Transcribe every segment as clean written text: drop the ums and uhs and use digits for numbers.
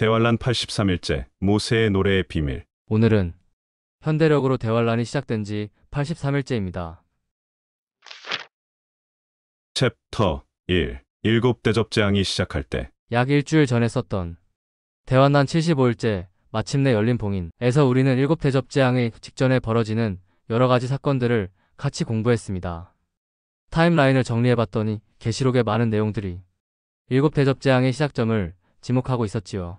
대환란 83일째 모세의 노래의 비밀. 오늘은 현대력으로 대환란이 시작된 지 83일째입니다. 챕터 1. 일곱 대접 재앙이 시작할 때. 약 일주일 전에 썼던 대환란 75일째 마침내 열린 봉인에서 우리는 일곱 대접 재앙의 직전에 벌어지는 여러 가지 사건들을 같이 공부했습니다. 타임라인을 정리해봤더니 계시록의 많은 내용들이 일곱 대접 재앙의 시작점을 지목하고 있었지요.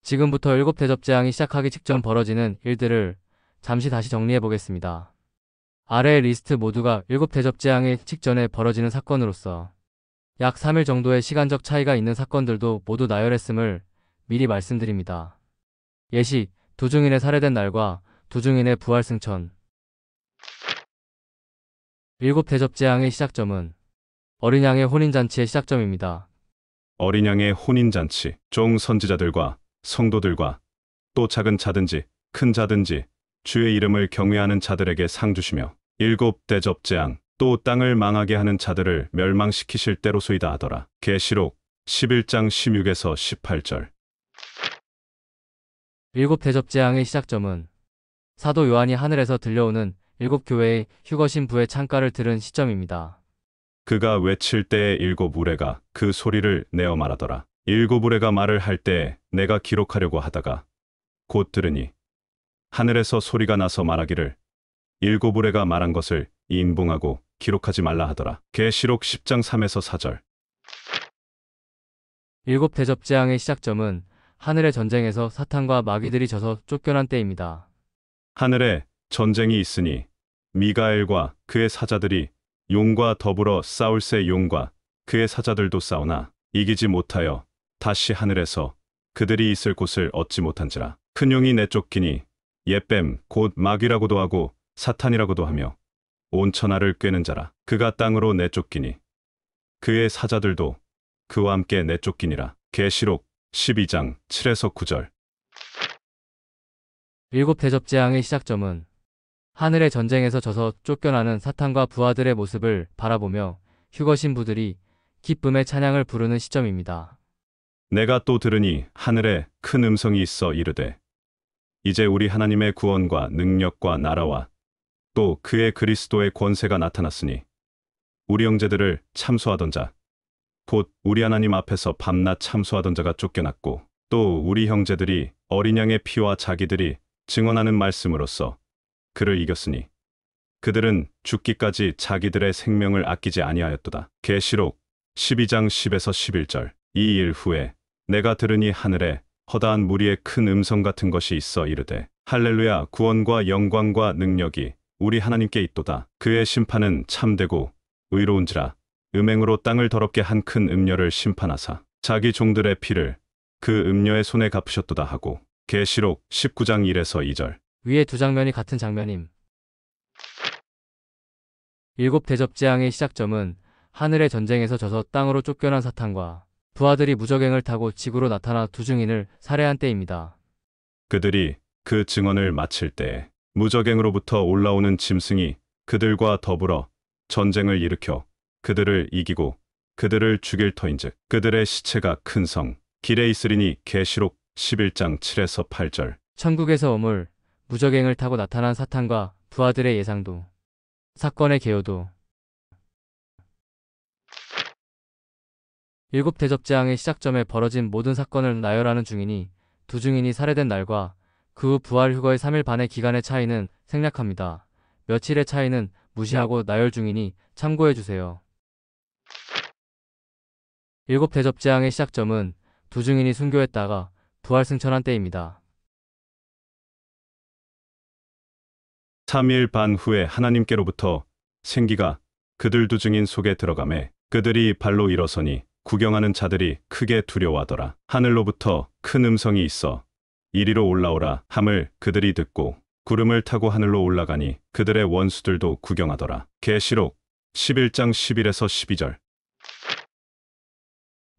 지금부터 일곱 대접 재앙이 시작하기 직전 벌어지는 일들을 잠시 다시 정리해보겠습니다. 아래의 리스트 모두가 일곱 대접 재앙의 직전에 벌어지는 사건으로서 약 3일 정도의 시간적 차이가 있는 사건들도 모두 나열했음을 미리 말씀드립니다. 예시, 두중인의 살해된 날과 두중인의 부활 승천. 일곱 대접 재앙의 시작점은 어린 양의 혼인잔치의 시작점입니다. 어린 양의 혼인잔치. 종 선지자들과 성도들과 또 작은 자든지 큰 자든지 주의 이름을 경외하는 자들에게 상 주시며 일곱 대접 재앙 또 땅을 망하게 하는 자들을 멸망시키실 때로소이다 하더라. 계시록 11장 16에서 18절. 일곱 대접 재앙의 시작점은 사도 요한이 하늘에서 들려오는 일곱 교회의 휴거신 부의 창가를 들은 시점입니다. 그가 외칠 때에 일곱 우레가 그 소리를 내어 말하더라. 일곱 우레가 말을 할 때에 내가 기록하려고 하다가 곧 들으니 하늘에서 소리가 나서 말하기를 일곱 우레가 말한 것을 인봉하고 기록하지 말라 하더라. 계시록 10장 3에서 4절. 일곱 대접 재앙의 시작점은 하늘의 전쟁에서 사탄과 마귀들이 져서 쫓겨난 때입니다. 하늘에 전쟁이 있으니 미가엘과 그의 사자들이 용과 더불어 싸울새 용과 그의 사자들도 싸우나 이기지 못하여 다시 하늘에서 그들이 있을 곳을 얻지 못한지라. 큰 용이 내쫓기니 옛뱀 곧 마귀라고도 하고 사탄이라고도 하며 온 천하를 꿰는 자라. 그가 땅으로 내쫓기니 그의 사자들도 그와 함께 내쫓기니라. 계시록 12장 7에서 9절. 일곱 대접 재앙의 시작점은 하늘의 전쟁에서 져서 쫓겨나는 사탄과 부하들의 모습을 바라보며 휴거신 부들이 기쁨의 찬양을 부르는 시점입니다. 내가 또 들으니 하늘에 큰 음성이 있어 이르되 이제 우리 하나님의 구원과 능력과 나라와 또 그의 그리스도의 권세가 나타났으니 우리 형제들을 참소하던 자 곧 우리 하나님 앞에서 밤낮 참소하던 자가 쫓겨났고 또 우리 형제들이 어린 양의 피와 자기들이 증언하는 말씀으로써 그를 이겼으니 그들은 죽기까지 자기들의 생명을 아끼지 아니하였도다. 계시록 12장 10에서 11절. 이 일 후에 내가 들으니 하늘에 허다한 무리의 큰 음성 같은 것이 있어 이르되 할렐루야 구원과 영광과 능력이 우리 하나님께 있도다. 그의 심판은 참되고 의로운지라. 음행으로 땅을 더럽게 한 큰 음녀를 심판하사 자기 종들의 피를 그 음녀의 손에 갚으셨도다 하고. 계시록 19장 1에서 2절. 위에 두 장면이 같은 장면임. 일곱 대접 재앙의 시작점은 하늘의 전쟁에서 져서 땅으로 쫓겨난 사탄과 부하들이 무적행을 타고 지구로 나타나 두중인을 살해한 때입니다. 그들이 그 증언을 마칠 때에 무적행으로부터 올라오는 짐승이 그들과 더불어 전쟁을 일으켜 그들을 이기고 그들을 죽일 터인즉 그들의 시체가 큰 성 길에 있으리니. 계시록 11장 7에서 8절. 천국에서 오물 무적행을 타고 나타난 사탄과 부하들의 예상도 사건의 개요도. 일곱 대접 재앙의 시작점에 벌어진 모든 사건을 나열하는 중이니 두중인이 살해된 날과 그 후 부활 휴거의 3일 반의 기간의 차이는 생략합니다. 며칠의 차이는 무시하고 나열 중이니 참고해주세요. 일곱 대접 재앙의 시작점은 두중인이 순교했다가 부활 승천한 때입니다. 3일 반 후에 하나님께로부터 생기가 그들 두중인 속에 들어가매 그들이 발로 일어서니 구경하는 자들이 크게 두려워하더라. 하늘로부터 큰 음성이 있어 이리로 올라오라 함을 그들이 듣고 구름을 타고 하늘로 올라가니 그들의 원수들도 구경하더라. 계시록 11장 11에서 12절.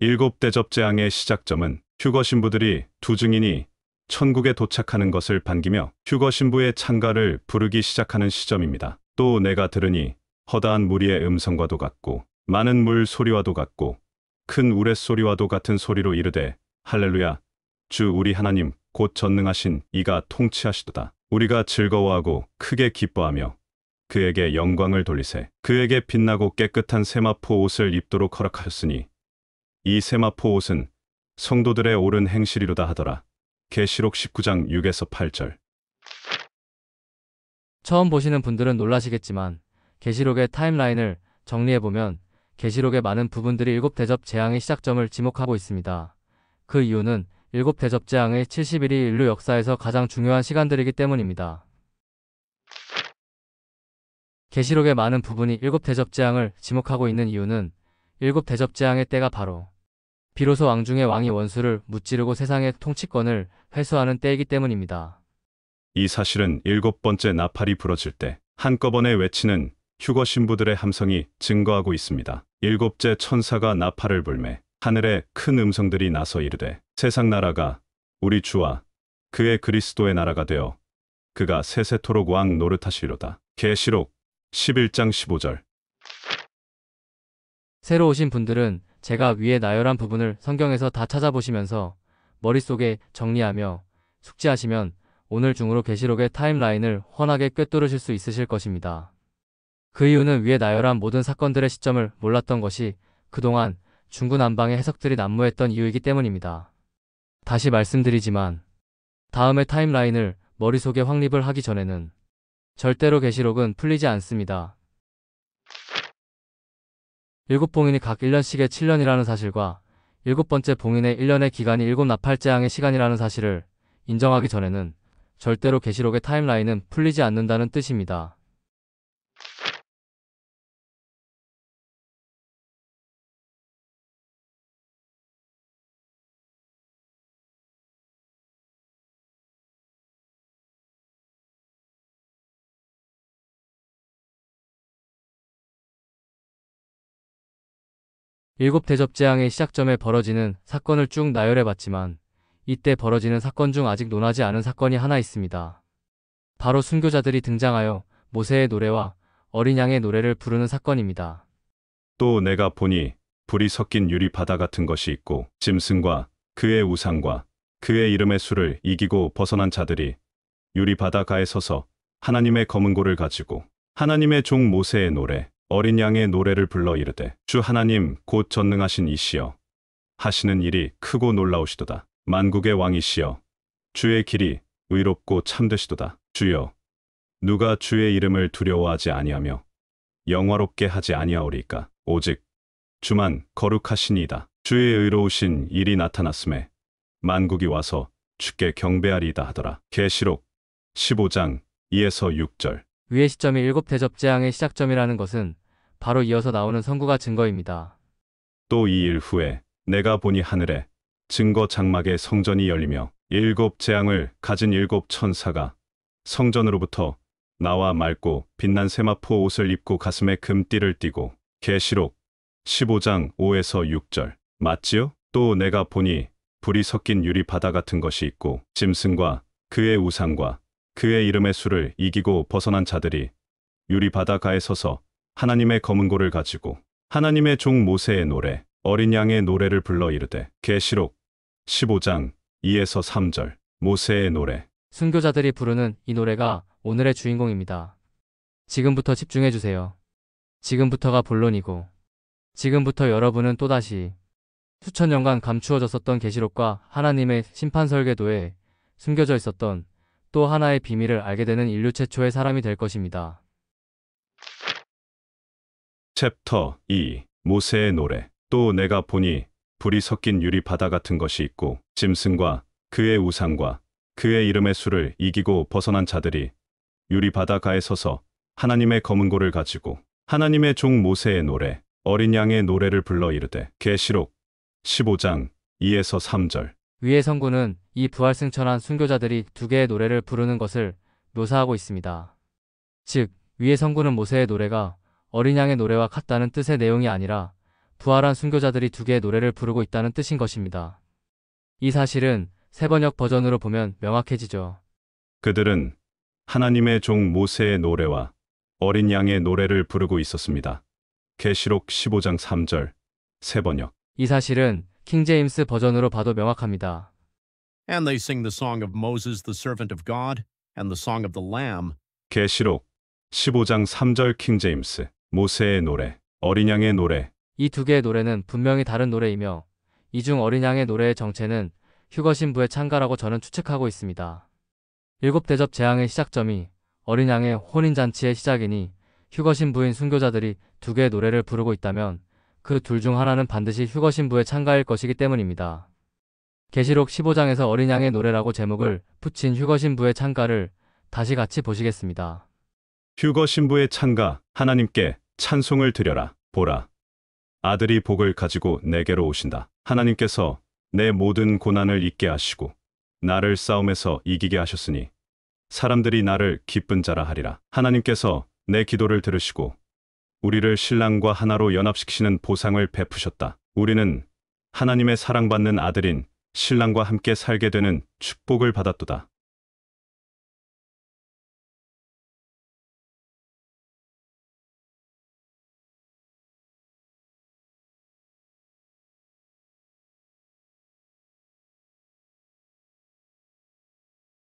일곱 대접 재앙의 시작점은 휴거 신부들이 두중인이 천국에 도착하는 것을 반기며 휴거 신부의 창가를 부르기 시작하는 시점입니다. 또 내가 들으니 허다한 무리의 음성과도 같고 많은 물 소리와도 같고 큰 우레소리와도 같은 소리로 이르되 할렐루야 주 우리 하나님 곧 전능하신 이가 통치하시도다. 우리가 즐거워하고 크게 기뻐하며 그에게 영광을 돌리세. 그에게 빛나고 깨끗한 세마포 옷을 입도록 허락하였으니 이 세마포 옷은 성도들의 옳은 행실이로다 하더라. 계시록 19장 6에서 8절. 처음 보시는 분들은 놀라시겠지만 계시록의 타임라인을 정리해보면 계시록의 많은 부분들이 일곱 대접 재앙의 시작점을 지목하고 있습니다. 그 이유는 일곱 대접 재앙의 70일이 인류 역사에서 가장 중요한 시간들이기 때문입니다. 계시록의 많은 부분이 일곱 대접 재앙을 지목하고 있는 이유는 일곱 대접 재앙의 때가 바로 비로소 왕 중의 왕이 원수를 무찌르고 세상의 통치권을 회수하는 때이기 때문입니다. 이 사실은 일곱 번째 나팔이 부러질 때 한꺼번에 외치는 휴거 신부들의 함성이 증거하고 있습니다. 일곱째 천사가 나팔을 불매 하늘에 큰 음성들이 나서 이르되 세상 나라가 우리 주와 그의 그리스도의 나라가 되어 그가 세세토록 왕 노릇하시리로다. 계시록 11장 15절. 새로 오신 분들은 제가 위에 나열한 부분을 성경에서 다 찾아보시면서 머릿속에 정리하며 숙지하시면 오늘 중으로 계시록의 타임라인을 훤하게 꿰뚫으실 수 있으실 것입니다. 그 이유는 위에 나열한 모든 사건들의 시점을 몰랐던 것이 그동안 중구난방의 해석들이 난무했던 이유이기 때문입니다. 다시 말씀드리지만 다음의 타임라인을 머릿속에 확립을 하기 전에는 절대로 계시록은 풀리지 않습니다. 일곱 봉인이 각 1년씩의 7년이라는 사실과 일곱 번째 봉인의 1년의 기간이 일곱 나팔재앙의 시간이라는 사실을 인정하기 전에는 절대로 계시록의 타임라인은 풀리지 않는다는 뜻입니다. 일곱 대접 재앙의 시작점에 벌어지는 사건을 쭉 나열해봤지만 이때 벌어지는 사건 중 아직 논하지 않은 사건이 하나 있습니다. 바로 순교자들이 등장하여 모세의 노래와 어린 양의 노래를 부르는 사건입니다. 또 내가 보니 불이 섞인 유리 바다 같은 것이 있고 짐승과 그의 우상과 그의 이름의 수를 이기고 벗어난 자들이 유리 바다가에 서서 하나님의 검은 고를 가지고 하나님의 종 모세의 노래 어린 양의 노래를 불러 이르되 주 하나님 곧 전능하신 이시여 하시는 일이 크고 놀라우시도다. 만국의 왕이시여 주의 길이 의롭고 참되시도다. 주여 누가 주의 이름을 두려워하지 아니하며 영화롭게 하지 아니하오리까. 오직 주만 거룩하시니이다. 주의 의로우신 일이 나타났음에 만국이 와서 주께 경배하리이다 하더라. 계시록 15장 2에서 6절. 위의 시점이 일곱 대접 재앙의 시작점이라는 것은 바로 이어서 나오는 선구가 증거입니다. 또 이 일 후에 내가 보니 하늘에 증거 장막의 성전이 열리며 일곱 재앙을 가진 일곱 천사가 성전으로부터 나와 맑고 빛난 세마포 옷을 입고 가슴에 금띠를 띠고. 계시록 15장 5에서 6절. 맞지요? 또 내가 보니 불이 섞인 유리 바다 같은 것이 있고 짐승과 그의 우상과 그의 이름의 수를 이기고 벗어난 자들이 유리 바다가에 서서 하나님의 검은 고를 가지고 하나님의 종 모세의 노래 어린 양의 노래를 불러 이르되. 계시록 15장 2에서 3절. 모세의 노래. 순교자들이 부르는 이 노래가 오늘의 주인공입니다. 지금부터 집중해주세요. 지금부터가 본론이고 지금부터 여러분은 또다시 수천 년간 감추어졌었던 계시록과 하나님의 심판 설계도에 숨겨져 있었던 또 하나의 비밀을 알게 되는 인류 최초의 사람이 될 것입니다. 챕터 2. 모세의 노래. 또 내가 보니 불이 섞인 유리 바다 같은 것이 있고 짐승과 그의 우상과 그의 이름의 수를 이기고 벗어난 자들이 유리 바다가에 서서 하나님의 검은 고를 가지고 하나님의 종 모세의 노래 어린 양의 노래를 불러 이르되. 계시록 15장 2에서 3절. 위의 성구는 이 부활승천한 순교자들이 두 개의 노래를 부르는 것을 묘사하고 있습니다. 즉, 위의 성구는 모세의 노래가 어린 양의 노래와 같다는 뜻의 내용이 아니라 부활한 순교자들이 두 개의 노래를 부르고 있다는 뜻인 것입니다. 이 사실은 세번역 버전으로 보면 명확해지죠. 그들은 하나님의 종 모세의 노래와 어린 양의 노래를 부르고 있었습니다. 계시록 15장 3절. 세번역. 이 사실은 킹제임스 버전으로 봐도 명확합니다. And they sing the song of Moses, the servant of God, and the song of the Lamb. 계시록 15장 3절 킹제임스. 모세의 노래, 어린 양의 노래. 이 두 개의 노래는 분명히 다른 노래이며 이 중 어린 양의 노래의 정체는 휴거 신부의 찬가라고 저는 추측하고 있습니다. 일곱 대접 재앙의 시작점이 어린 양의 혼인잔치의 시작이니 휴거 신부인 순교자들이 두 개의 노래를 부르고 있다면 그 둘 중 하나는 반드시 휴거 신부의 찬가일 것이기 때문입니다. 계시록 15장에서 어린 양의 노래라고 제목을 붙인 휴거 신부의 찬가를 다시 같이 보시겠습니다. 휴거 신부의 찬가, 하나님께 찬송을 드려라. 보라. 아들이 복을 가지고 내게로 오신다. 하나님께서 내 모든 고난을 잊게 하시고 나를 싸움에서 이기게 하셨으니 사람들이 나를 기쁜 자라 하리라. 하나님께서 내 기도를 들으시고 우리를 신랑과 하나로 연합시키시는 보상을 베푸셨다. 우리는 하나님의 사랑받는 아들인 신랑과 함께 살게 되는 축복을 받았도다.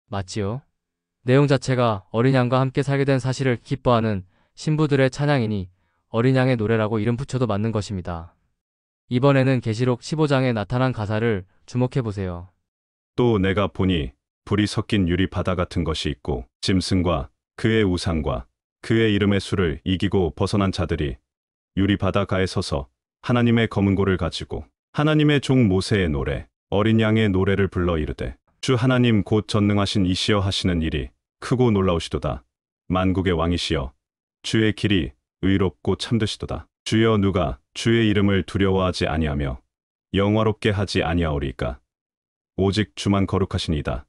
맞지요? 내용 자체가 어린 양과 함께 살게 된 사실을 기뻐하는 신부들의 찬양이니 어린 양의 노래라고 이름 붙여도 맞는 것입니다. 이번에는 계시록 15장에 나타난 가사를 주목해 보세요. 또 내가 보니 불이 섞인 유리 바다 같은 것이 있고 짐승과 그의 우상과 그의 이름의 수를 이기고 벗어난 자들이 유리 바다가에 서서 하나님의 검은 고를 가지고 하나님의 종 모세의 노래, 어린 양의 노래를 불러 이르되 주 하나님 곧 전능하신 이시여 하시는 일이 크고 놀라우시도다. 만국의 왕이시여 주의 길이 의롭고 참되시도다. 주여 누가 주의 이름을 두려워하지 아니하며 영화롭게 하지 아니하오리까. 오직 주만 거룩하시니이다.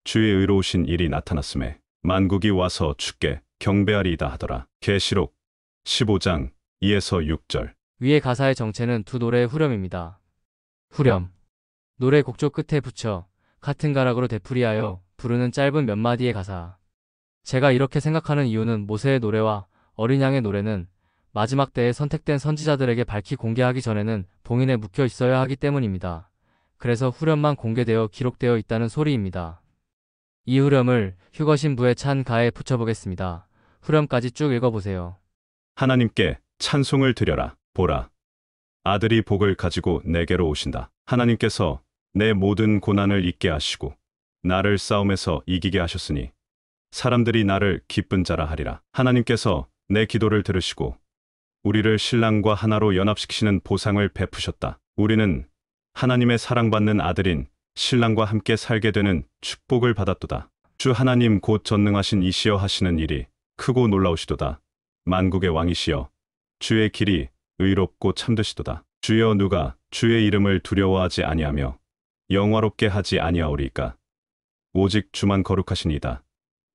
주의 의로우신 일이 나타났음에 만국이 와서 주께 경배하리이다 하더라. 계시록 15장 2에서 6절. 위의 가사의 정체는 두 노래의 후렴입니다. 후렴. 노래 곡조 끝에 붙여 같은 가락으로 되풀이하여 부르는 짧은 몇 마디의 가사. 제가 이렇게 생각하는 이유는 모세의 노래와 어린 양의 노래는 마지막 때에 선택된 선지자들에게 밝히 공개하기 전에는 봉인에 묵혀 있어야 하기 때문입니다. 그래서 후렴만 공개되어 기록되어 있다는 소리입니다. 이 후렴을 휴거 신부의 찬가에 붙여보겠습니다. 후렴까지 쭉 읽어보세요. 하나님께 찬송을 드려라. 보라. 아들이 복을 가지고 내게로 오신다. 하나님께서 내 모든 고난을 잊게 하시고 나를 싸움에서 이기게 하셨으니 사람들이 나를 기쁜 자라 하리라. 하나님께서 내 기도를 들으시고 우리를 신랑과 하나로 연합시키시는 보상을 베푸셨다. 우리는 하나님의 사랑받는 아들인 신랑과 함께 살게 되는 축복을 받았도다. 주 하나님 곧 전능하신 이시여 하시는 일이 크고 놀라우시도다. 만국의 왕이시여 주의 길이 의롭고 참되시도다. 주여 누가 주의 이름을 두려워하지 아니하며 영화롭게 하지 아니하오리까. 오직 주만 거룩하시니이다.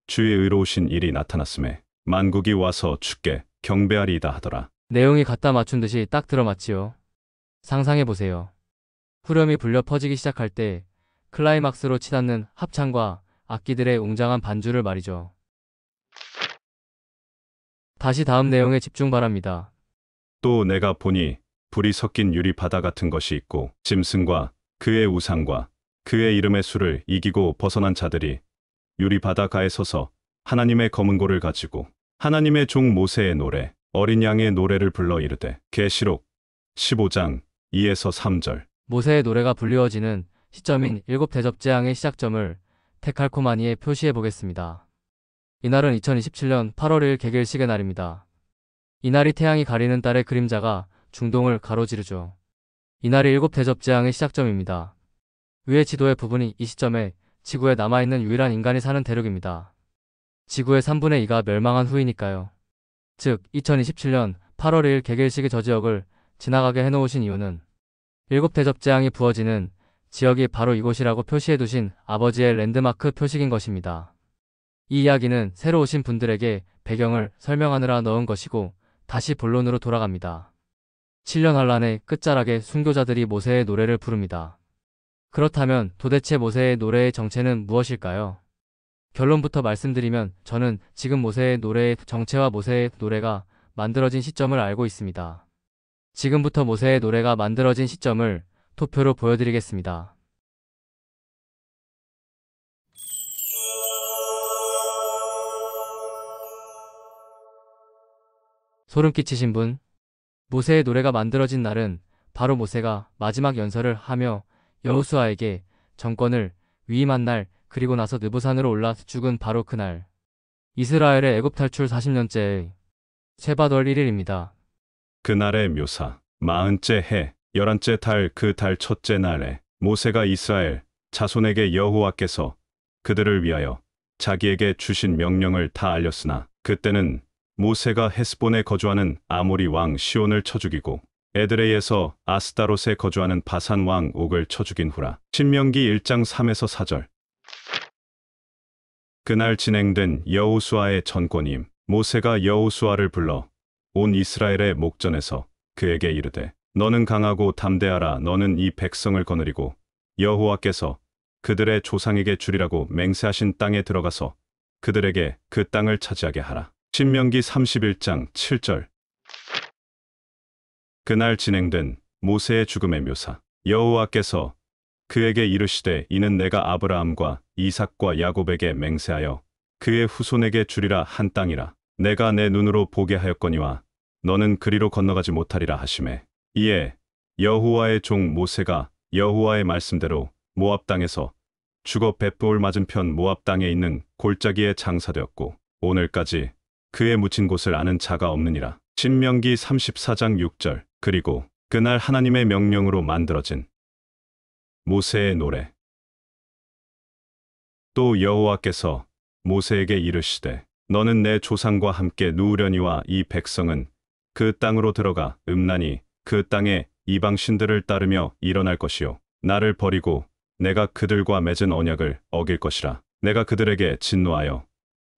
주의 의로우신 일이 나타났음에 만국이 와서 주께 경배하리이다 하더라. 내용이 갖다 맞춘 듯이 딱 들어맞지요. 상상해보세요. 후렴이 불려 퍼지기 시작할 때 클라이막스로 치닫는 합창과 악기들의 웅장한 반주를 말이죠. 다시 다음 내용에 집중 바랍니다. 또 내가 보니 불이 섞인 유리 바다 같은 것이 있고 짐승과 그의 우상과 그의 이름의 수를 이기고 벗어난 자들이 유리 바다가에 서서 하나님의 검은 고를 가지고 하나님의 종 모세의 노래, 어린 양의 노래를 불러 이르되 계시록 15장 2에서 3절. 모세의 노래가 불리워지는 시점인 일곱 대접 재앙의 시작점을 테칼코마니에 표시해 보겠습니다. 이날은 2027년 8월 1일 개길식의 날입니다. 이날이 태양이 가리는 달의 그림자가 중동을 가로지르죠. 이날이 일곱 대접 재앙의 시작점입니다. 위의 지도의 부분이 이 시점에 지구에 남아있는 유일한 인간이 사는 대륙입니다. 지구의 3분의 2가 멸망한 후이니까요. 즉 2027년 8월 1일 개길식의 저 지역을 지나가게 해놓으신 이유는 일곱 대접 재앙이 부어지는 지역이 바로 이곳이라고 표시해두신 아버지의 랜드마크 표식인 것입니다. 이 이야기는 새로 오신 분들에게 배경을 설명하느라 넣은 것이고 다시 본론으로 돌아갑니다. 7년 환란의 끝자락에 순교자들이 모세의 노래를 부릅니다. 그렇다면 도대체 모세의 노래의 정체는 무엇일까요? 결론부터 말씀드리면 저는 지금 모세의 노래의 정체와 모세의 노래가 만들어진 시점을 알고 있습니다. 지금부터 모세의 노래가 만들어진 시점을 도표로 보여드리겠습니다. 소름 끼치신 분? 모세의 노래가 만들어진 날은 바로 모세가 마지막 연설을 하며 여호수아에게 정권을 위임한 날, 그리고 나서 느보산으로 올라 죽은 바로 그날. 이스라엘의 애굽 탈출 40년째의 세바돌 1일입니다. 그날의 묘사. 40째 해, 11째 달, 그 달 첫째 날에 모세가 이스라엘 자손에게 여호와께서 그들을 위하여 자기에게 주신 명령을 다 알렸으나, 그때는 모세가 헤스본에 거주하는 아모리 왕 시온을 쳐 죽이고 에드레이에서 아스타롯에 거주하는 바산 왕 옥을 쳐 죽인 후라. 신명기 1장 3에서 4절. 그날 진행된 여호수아의 전권임. 모세가 여호수아를 불러 온 이스라엘의 목전에서 그에게 이르되, 너는 강하고 담대하라. 너는 이 백성을 거느리고 여호와께서 그들의 조상에게 주리라고 맹세하신 땅에 들어가서 그들에게 그 땅을 차지하게 하라. 신명기 31장 7절. 그날 진행된 모세의 죽음의 묘사. 여호와께서 그에게 이르시되, 이는 내가 아브라함과 이삭과 야곱에게 맹세하여 그의 후손에게 주리라 한 땅이라. 내가 내 눈으로 보게 하였거니와 너는 그리로 건너가지 못하리라 하시매. 이에 여호와의 종 모세가 여호와의 말씀대로 모압 땅에서 죽어 벳볼 맞은편 모압 땅에 있는 골짜기에 장사되었고, 오늘까지 그의 묻힌 곳을 아는 자가 없느니라. 신명기 34장 6절. 그리고 그날 하나님의 명령으로 만들어진 모세의 노래. 또 여호와께서 모세에게 이르시되, 너는 내 조상과 함께 누우려니와 이 백성은 그 땅으로 들어가 음란히 그 땅에 이방 신들을 따르며 일어날 것이요, 나를 버리고 내가 그들과 맺은 언약을 어길 것이라. 내가 그들에게 진노하여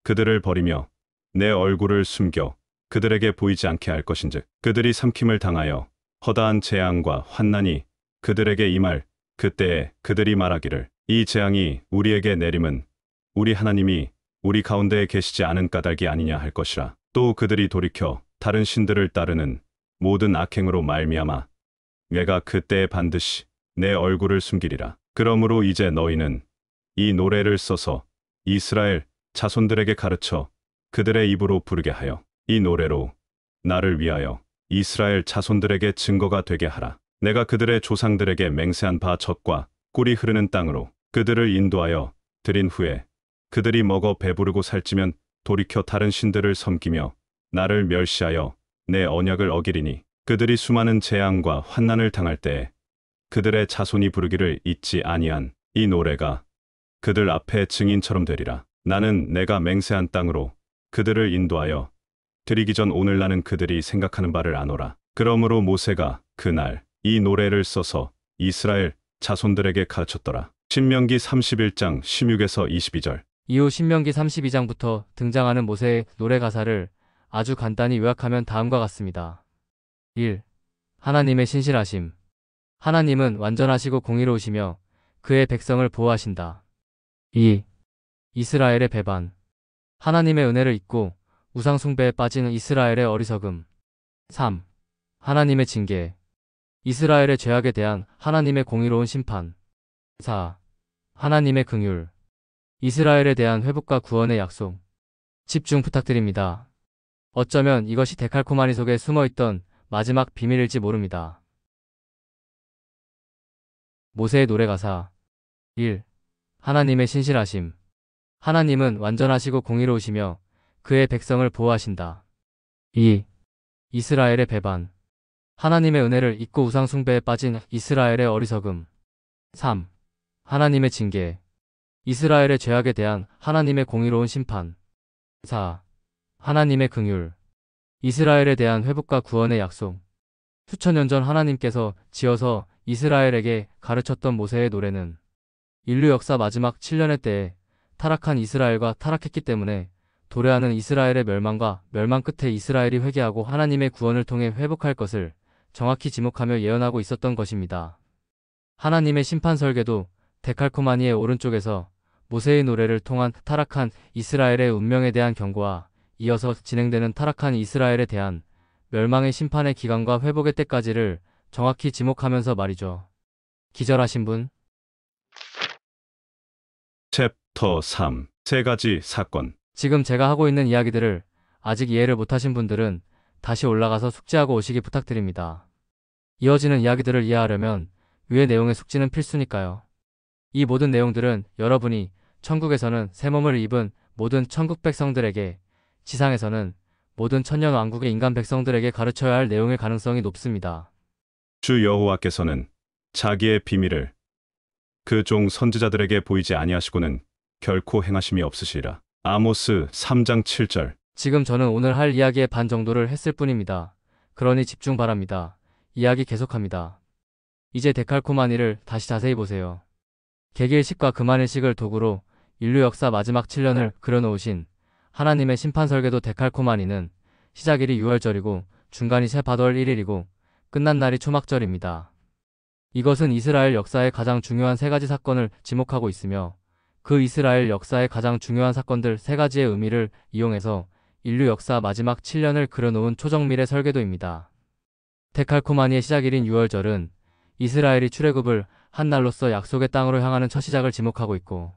그들을 버리며 내 얼굴을 숨겨 그들에게 보이지 않게 할 것인즉, 그들이 삼킴을 당하여 허다한 재앙과 환난이 그들에게 임할 그때에 그들이 말하기를, 이 재앙이 우리에게 내림은 우리 하나님이 우리 가운데에 계시지 않은 까닭이 아니냐 할 것이라. 또 그들이 돌이켜 다른 신들을 따르는 모든 악행으로 말미암아 내가 그때에 반드시 내 얼굴을 숨기리라. 그러므로 이제 너희는 이 노래를 써서 이스라엘 자손들에게 가르쳐 그들의 입으로 부르게 하여 이 노래로 나를 위하여 이스라엘 자손들에게 증거가 되게 하라. 내가 그들의 조상들에게 맹세한 바 젖과 꿀이 흐르는 땅으로 그들을 인도하여 들인 후에 그들이 먹어 배부르고 살찌면 돌이켜 다른 신들을 섬기며 나를 멸시하여 내 언약을 어기리니, 그들이 수많은 재앙과 환난을 당할 때에 그들의 자손이 부르기를 잊지 아니한 이 노래가 그들 앞에 증인처럼 되리라. 나는 내가 맹세한 땅으로 그들을 인도하여 드리기 전 오늘 나는 그들이 생각하는 바를 아노라. 그러므로 모세가 그날 이 노래를 써서 이스라엘 자손들에게 가르쳤더라. 신명기 31장 16에서 22절. 이후 신명기 32장부터 등장하는 모세의 노래 가사를 아주 간단히 요약하면 다음과 같습니다. 1. 하나님의 신실하심. 하나님은 완전하시고 공의로우시며 그의 백성을 보호하신다. 2. 이스라엘의 배반. 하나님의 은혜를 잊고 우상 숭배에 빠지는 이스라엘의 어리석음. 3. 하나님의 징계. 이스라엘의 죄악에 대한 하나님의 공의로운 심판. 4. 하나님의 긍휼. 이스라엘에 대한 회복과 구원의 약속. 집중 부탁드립니다. 어쩌면 이것이 데칼코마니 속에 숨어있던 마지막 비밀일지 모릅니다. 모세의 노래 가사. 1. 하나님의 신실하심. 하나님은 완전하시고 공의로우시며 그의 백성을 보호하신다. 2. 이스라엘의 배반. 하나님의 은혜를 잊고 우상 숭배에 빠진 이스라엘의 어리석음. 3. 하나님의 징계. 이스라엘의 죄악에 대한 하나님의 공의로운 심판. 4. 하나님의 긍휼. 이스라엘에 대한 회복과 구원의 약속. 수천 년 전 하나님께서 지어서 이스라엘에게 가르쳤던 모세의 노래는 인류 역사 마지막 7년의 때에 타락한 이스라엘과 타락했기 때문에 도래하는 이스라엘의 멸망과 멸망 끝에 이스라엘이 회개하고 하나님의 구원을 통해 회복할 것을 정확히 지목하며 예언하고 있었던 것입니다. 하나님의 심판 설계도 데칼코마니의 오른쪽에서 모세의 노래를 통한 타락한 이스라엘의 운명에 대한 경고와 이어서 진행되는 타락한 이스라엘에 대한 멸망의 심판의 기간과 회복의 때까지를 정확히 지목하면서 말이죠. 기절하신 분? 챕터 3. 세 가지 사건. 지금 제가 하고 있는 이야기들을 아직 이해를 못하신 분들은 다시 올라가서 숙지하고 오시기 부탁드립니다. 이어지는 이야기들을 이해하려면 위의 내용의 숙지는 필수니까요. 이 모든 내용들은 여러분이 천국에서는 새 몸을 입은 모든 천국 백성들에게, 지상에서는 모든 천년 왕국의 인간 백성들에게 가르쳐야 할 내용일 가능성이 높습니다. 주 여호와께서는 자기의 비밀을 그 종 선지자들에게 보이지 아니하시고는 결코 행하심이 없으시리라. 아모스 3장 7절. 지금 저는 오늘 할 이야기의 반 정도를 했을 뿐입니다. 그러니 집중 바랍니다. 이야기 계속합니다. 이제 데칼코마니를 다시 자세히 보세요. 개길식과 금한일식을 도구로 인류 역사 마지막 7년을 그려놓으신 하나님의 심판 설계도 데칼코마니는 시작일이 6월절이고 중간이 셰바덜 1일이고 끝난 날이 초막절입니다. 이것은 이스라엘 역사의 가장 중요한 세 가지 사건을 지목하고 있으며 그 이스라엘 역사의 가장 중요한 사건들 세 가지의 의미를 이용해서 인류 역사 마지막 7년을 그려놓은 초정밀의 설계도입니다. 데칼코마니의 시작일인 6월절은 이스라엘이 출애굽을 한 날로서 약속의 땅으로 향하는 첫 시작을 지목하고 있고,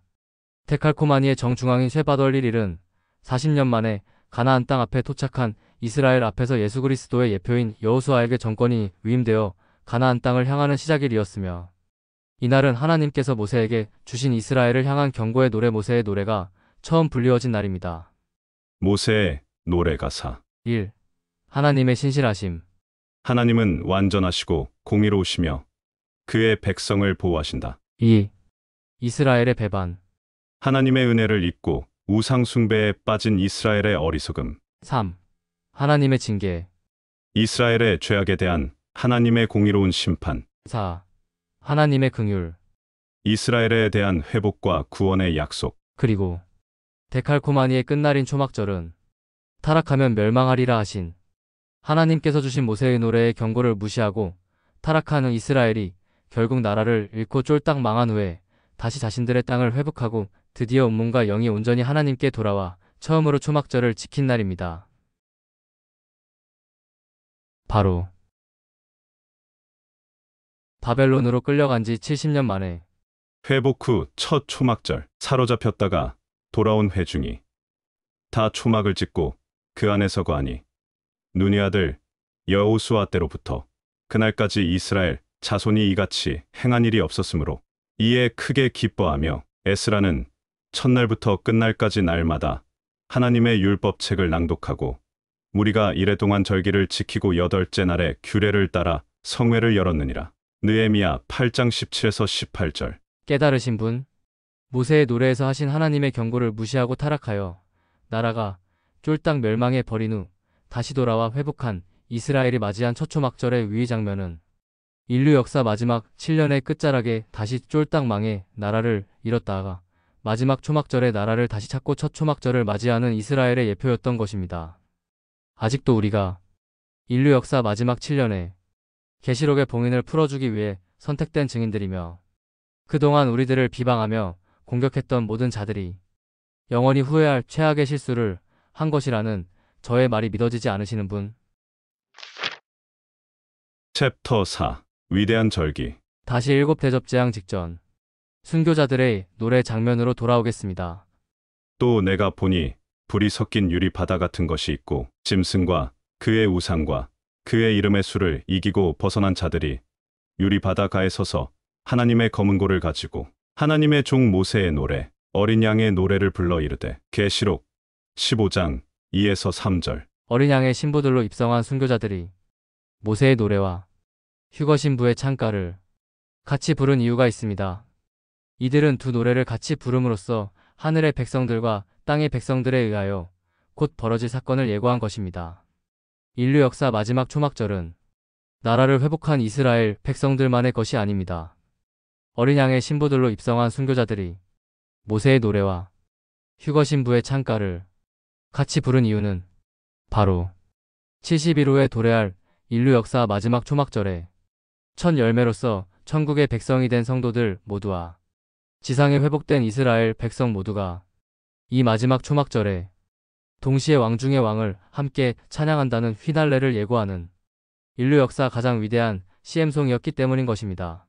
데칼코마니의 정중앙인 쉐바덜 1일은 40년 만에 가나안 땅 앞에 도착한 이스라엘 앞에서 예수 그리스도의 예표인 여호수아에게 정권이 위임되어 가나안 땅을 향하는 시작일이었으며, 이날은 하나님께서 모세에게 주신 이스라엘을 향한 경고의 노래 모세의 노래가 처음 불리워진 날입니다. 모세의 노래 가사. 1. 하나님의 신실하심. 하나님은 완전하시고 공의로우시며 그의 백성을 보호하신다. 2. 이스라엘의 배반. 하나님의 은혜를 잊고 우상 숭배에 빠진 이스라엘의 어리석음. 3. 하나님의 징계. 이스라엘의 죄악에 대한 하나님의 공의로운 심판. 4. 하나님의 긍휼. 이스라엘에 대한 회복과 구원의 약속. 그리고 데칼코마니의 끝날인 초막절은 타락하면 멸망하리라 하신 하나님께서 주신 모세의 노래의 경고를 무시하고 타락하는 이스라엘이 결국 나라를 잃고 쫄딱 망한 후에 다시 자신들의 땅을 회복하고 드디어 음문과 영이 온전히 하나님께 돌아와 처음으로 초막절을 지킨 날입니다. 바로 바벨론으로 끌려간 지 70년 만에 회복 후 첫 초막절. 사로잡혔다가 돌아온 회중이 다 초막을 짓고 그 안에서 거하니 눈의 아들 여호수아 때로부터 그날까지 이스라엘 자손이 이같이 행한 일이 없었으므로 이에 크게 기뻐하며 에스라는 첫날부터 끝날까지 날마다 하나님의 율법책을 낭독하고 무리가 이레동안 절기를 지키고 여덟째 날에 규례를 따라 성회를 열었느니라. 느헤미야 8장 17에서 18절. 깨달으신 분, 모세의 노래에서 하신 하나님의 경고를 무시하고 타락하여 나라가 쫄딱 멸망해 버린 후 다시 돌아와 회복한 이스라엘이 맞이한 첫 초막절의 위의 장면은 인류 역사 마지막 7년의 끝자락에 다시 쫄딱 망해 나라를 잃었다가 마지막 초막절에 나라를 다시 찾고 첫 초막절을 맞이하는 이스라엘의 예표였던 것입니다. 아직도 우리가 인류 역사 마지막 7년에 계시록의 봉인을 풀어주기 위해 선택된 증인들이며 그동안 우리들을 비방하며 공격했던 모든 자들이 영원히 후회할 최악의 실수를 한 것이라는 저의 말이 믿어지지 않으시는 분? 챕터 4. 위대한 절기. 다시 7대접 재앙 직전 순교자들의 노래 장면으로 돌아오겠습니다. 또 내가 보니 불이 섞인 유리 바다 같은 것이 있고 짐승과 그의 우상과 그의 이름의 수를 이기고 벗어난 자들이 유리 바다가에 서서 하나님의 검은 고를 가지고 하나님의 종 모세의 노래 어린 양의 노래를 불러 이르되. 계시록 15장 2에서 3절. 어린 양의 신부들로 입성한 순교자들이 모세의 노래와 휴거 신부의 창가를 같이 부른 이유가 있습니다. 이들은 두 노래를 같이 부름으로써 하늘의 백성들과 땅의 백성들에 의하여 곧 벌어질 사건을 예고한 것입니다. 인류 역사 마지막 초막절은 나라를 회복한 이스라엘 백성들만의 것이 아닙니다. 어린 양의 신부들로 입성한 순교자들이 모세의 노래와 휴거 신부의 창가를 같이 부른 이유는 바로 70일 후에 도래할 인류 역사 마지막 초막절에 첫 열매로서 천국의 백성이 된 성도들 모두와 지상에 회복된 이스라엘 백성 모두가 이 마지막 초막절에 동시에 왕 중의 왕을 함께 찬양한다는 휘날레를 예고하는 인류 역사 가장 위대한 CM송이었기 때문인 것입니다.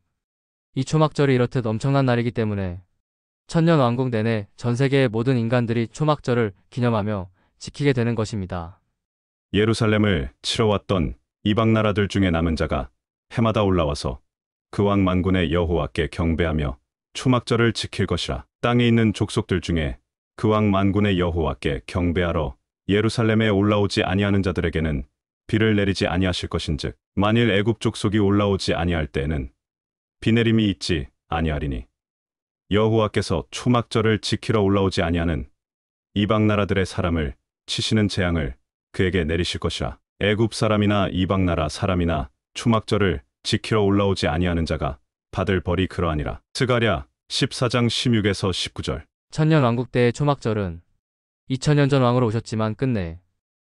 이 초막절이 이렇듯 엄청난 날이기 때문에 천년 왕국 내내 전 세계의 모든 인간들이 초막절을 기념하며 지키게 되는 것입니다. 예루살렘을 치러 왔던 이방 나라들 중에 남은 자가 해마다 올라와서 그 왕 만군의 여호와께 경배하며 초막절을 지킬 것이라. 땅에 있는 족속들 중에 그 왕 만군의 여호와께 경배하러 예루살렘에 올라오지 아니하는 자들에게는 비를 내리지 아니하실 것인즉 만일 애굽 족속이 올라오지 아니할 때에는 비 내림이 있지 아니하리니 여호와께서 초막절을 지키러 올라오지 아니하는 이방 나라들의 사람을 치시는 재앙을 그에게 내리실 것이라. 애굽 사람이나 이방 나라 사람이나 초막절을 지키러 올라오지 아니하는 자가 받을 벌이 그러하니라. 스가랴 14장 16에서 19절. 천년 왕국 때의 초막절은 2000년 전 왕으로 오셨지만 끝내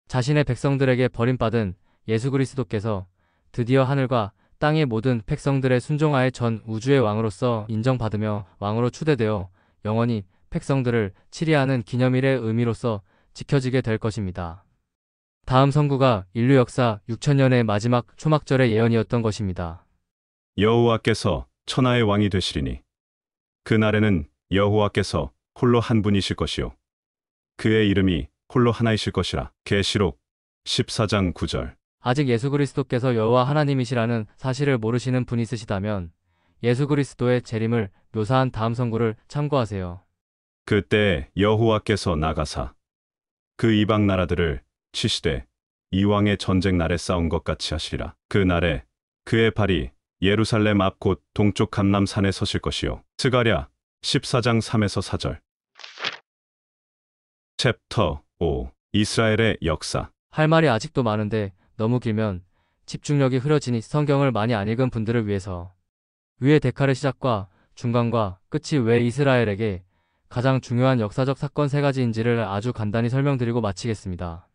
자신의 백성들에게 버림받은 예수 그리스도께서 드디어 하늘과 땅의 모든 백성들의 순종하에 전 우주의 왕으로서 인정받으며 왕으로 추대되어 영원히 백성들을 치리하는 기념일의 의미로서 지켜지게 될 것입니다. 다음 선구가 인류 역사 6000년의 마지막 초막절의 예언이었던 것입니다. 여호와께서 천하의 왕이 되시리니 그날에는 여호와께서 홀로 한 분이실 것이요 그의 이름이 홀로 하나이실 것이라. 계시록 14장 9절. 아직 예수 그리스도께서 여호와 하나님이시라는 사실을 모르시는 분이 있으시다면 예수 그리스도의 재림을 묘사한 다음 선구를 참고하세요. 그때 여호와께서 나가사 그 이방 나라들을 치시되 이 왕의 전쟁 날에 싸운 것 같이 하시리라. 그 날에 그의 발이 예루살렘 앞 곧 동쪽 감람산에 서실 것이요. 스가랴 14장 3에서 4절. 챕터 5. 이스라엘의 역사. 할 말이 아직도 많은데 너무 길면 집중력이 흐려지니 성경을 많이 안 읽은 분들을 위해서 위의 데칼의 시작과 중간과 끝이 왜 이스라엘에게 가장 중요한 역사적 사건 3가지인지를 아주 간단히 설명드리고 마치겠습니다.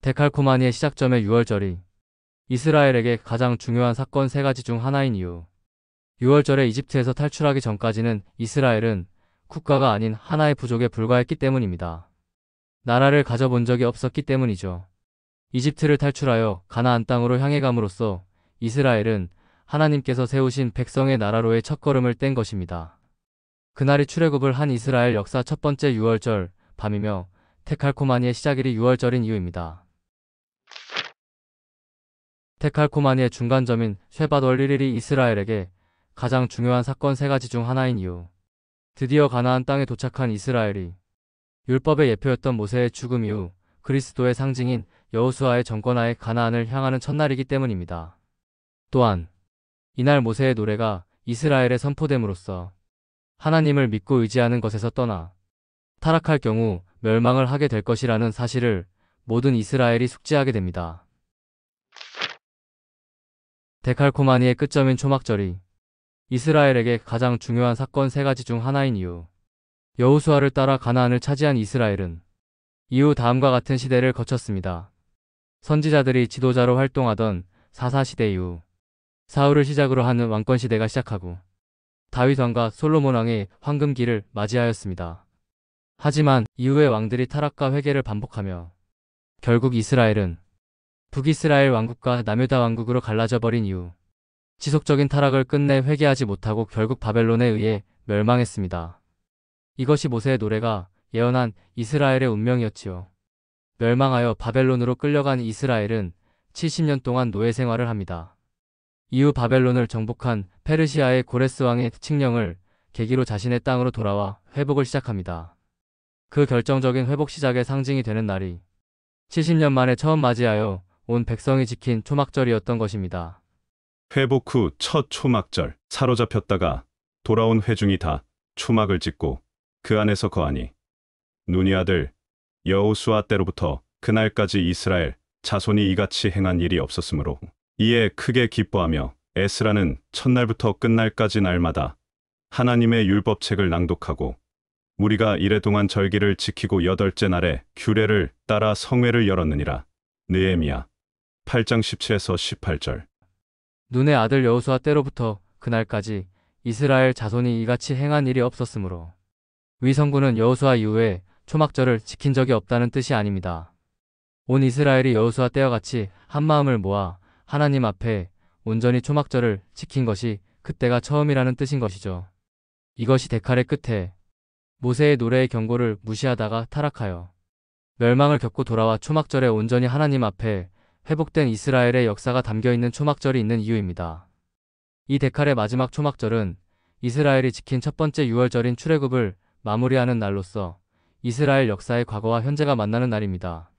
데칼코마니의 시작점의 6월절이 이스라엘에게 가장 중요한 사건 3가지 중 하나인 이유. 6월절에 이집트에서 탈출하기 전까지는 이스라엘은 국가가 아닌 하나의 부족에 불과했기 때문입니다. 나라를 가져본 적이 없었기 때문이죠. 이집트를 탈출하여 가나안 땅으로 향해 감으로써 이스라엘은 하나님께서 세우신 백성의 나라로의 첫걸음을 뗀 것입니다. 그날이 출애굽을 한 이스라엘 역사 첫 번째 6월절 밤이며 테칼코마니의 시작일이 6월절인 이유입니다. 테칼코마니의 중간점인 쉐밧월 1일이 이스라엘에게 가장 중요한 사건 3가지 중 하나인 이유. 드디어 가나안 땅에 도착한 이스라엘이 율법의 예표였던 모세의 죽음 이후 그리스도의 상징인 여호수아의 정권하에 가나안을 향하는 첫날이기 때문입니다. 또한 이날 모세의 노래가 이스라엘에 선포됨으로써 하나님을 믿고 의지하는 것에서 떠나 타락할 경우 멸망을 하게 될 것이라는 사실을 모든 이스라엘이 숙지하게 됩니다. 데칼코마니의 끝점인 초막절이 이스라엘에게 가장 중요한 사건 3가지 중 하나인 이유. 여호수아를 따라 가나안을 차지한 이스라엘은 이후 다음과 같은 시대를 거쳤습니다. 선지자들이 지도자로 활동하던 사사시대 이후 사울을 시작으로 하는 왕권시대가 시작하고 다윗 왕과 솔로몬 왕의 황금기를 맞이하였습니다. 하지만 이후의 왕들이 타락과 회개를 반복하며 결국 이스라엘은 북이스라엘 왕국과 남유다 왕국으로 갈라져 버린 이후 지속적인 타락을 끝내 회개하지 못하고 결국 바벨론에 의해 멸망했습니다. 이것이 모세의 노래가 예언한 이스라엘의 운명이었지요. 멸망하여 바벨론으로 끌려간 이스라엘은 70년 동안 노예 생활을 합니다. 이후 바벨론을 정복한 페르시아의 고레스 왕의 칙령을 계기로 자신의 땅으로 돌아와 회복을 시작합니다. 그 결정적인 회복 시작의 상징이 되는 날이 70년 만에 처음 맞이하여 온 백성이 지킨 초막절이었던 것입니다. 회복 후 첫 초막절. 사로잡혔다가 돌아온 회중이 다 초막을 짓고 그 안에서 거하니 눈이 아들 여호수아 때로부터 그날까지 이스라엘 자손이 이같이 행한 일이 없었으므로 이에 크게 기뻐하며 에스라는 첫날부터 끝날까지 날마다 하나님의 율법책을 낭독하고 우리가 이래동안 절기를 지키고 8째 날에 규례를 따라 성회를 열었느니라. 느헤미야 8장 17에서 18절. 눈의 아들 여호수아 때로부터 그날까지 이스라엘 자손이 이같이 행한 일이 없었으므로 위성군은 여호수아 이후에 초막절을 지킨 적이 없다는 뜻이 아닙니다. 온 이스라엘이 여호수아 때와 같이 한마음을 모아 하나님 앞에 온전히 초막절을 지킨 것이 그때가 처음이라는 뜻인 것이죠. 이것이 데칼의 끝에 모세의 노래의 경고를 무시하다가 타락하여 멸망을 겪고 돌아와 초막절에 온전히 하나님 앞에 회복된 이스라엘의 역사가 담겨있는 초막절이 있는 이유입니다. 이 데칼의 마지막 초막절은 이스라엘이 지킨 첫 번째 유월절인 출애굽을 마무리하는 날로서 이스라엘 역사의 과거와 현재가 만나는 날입니다.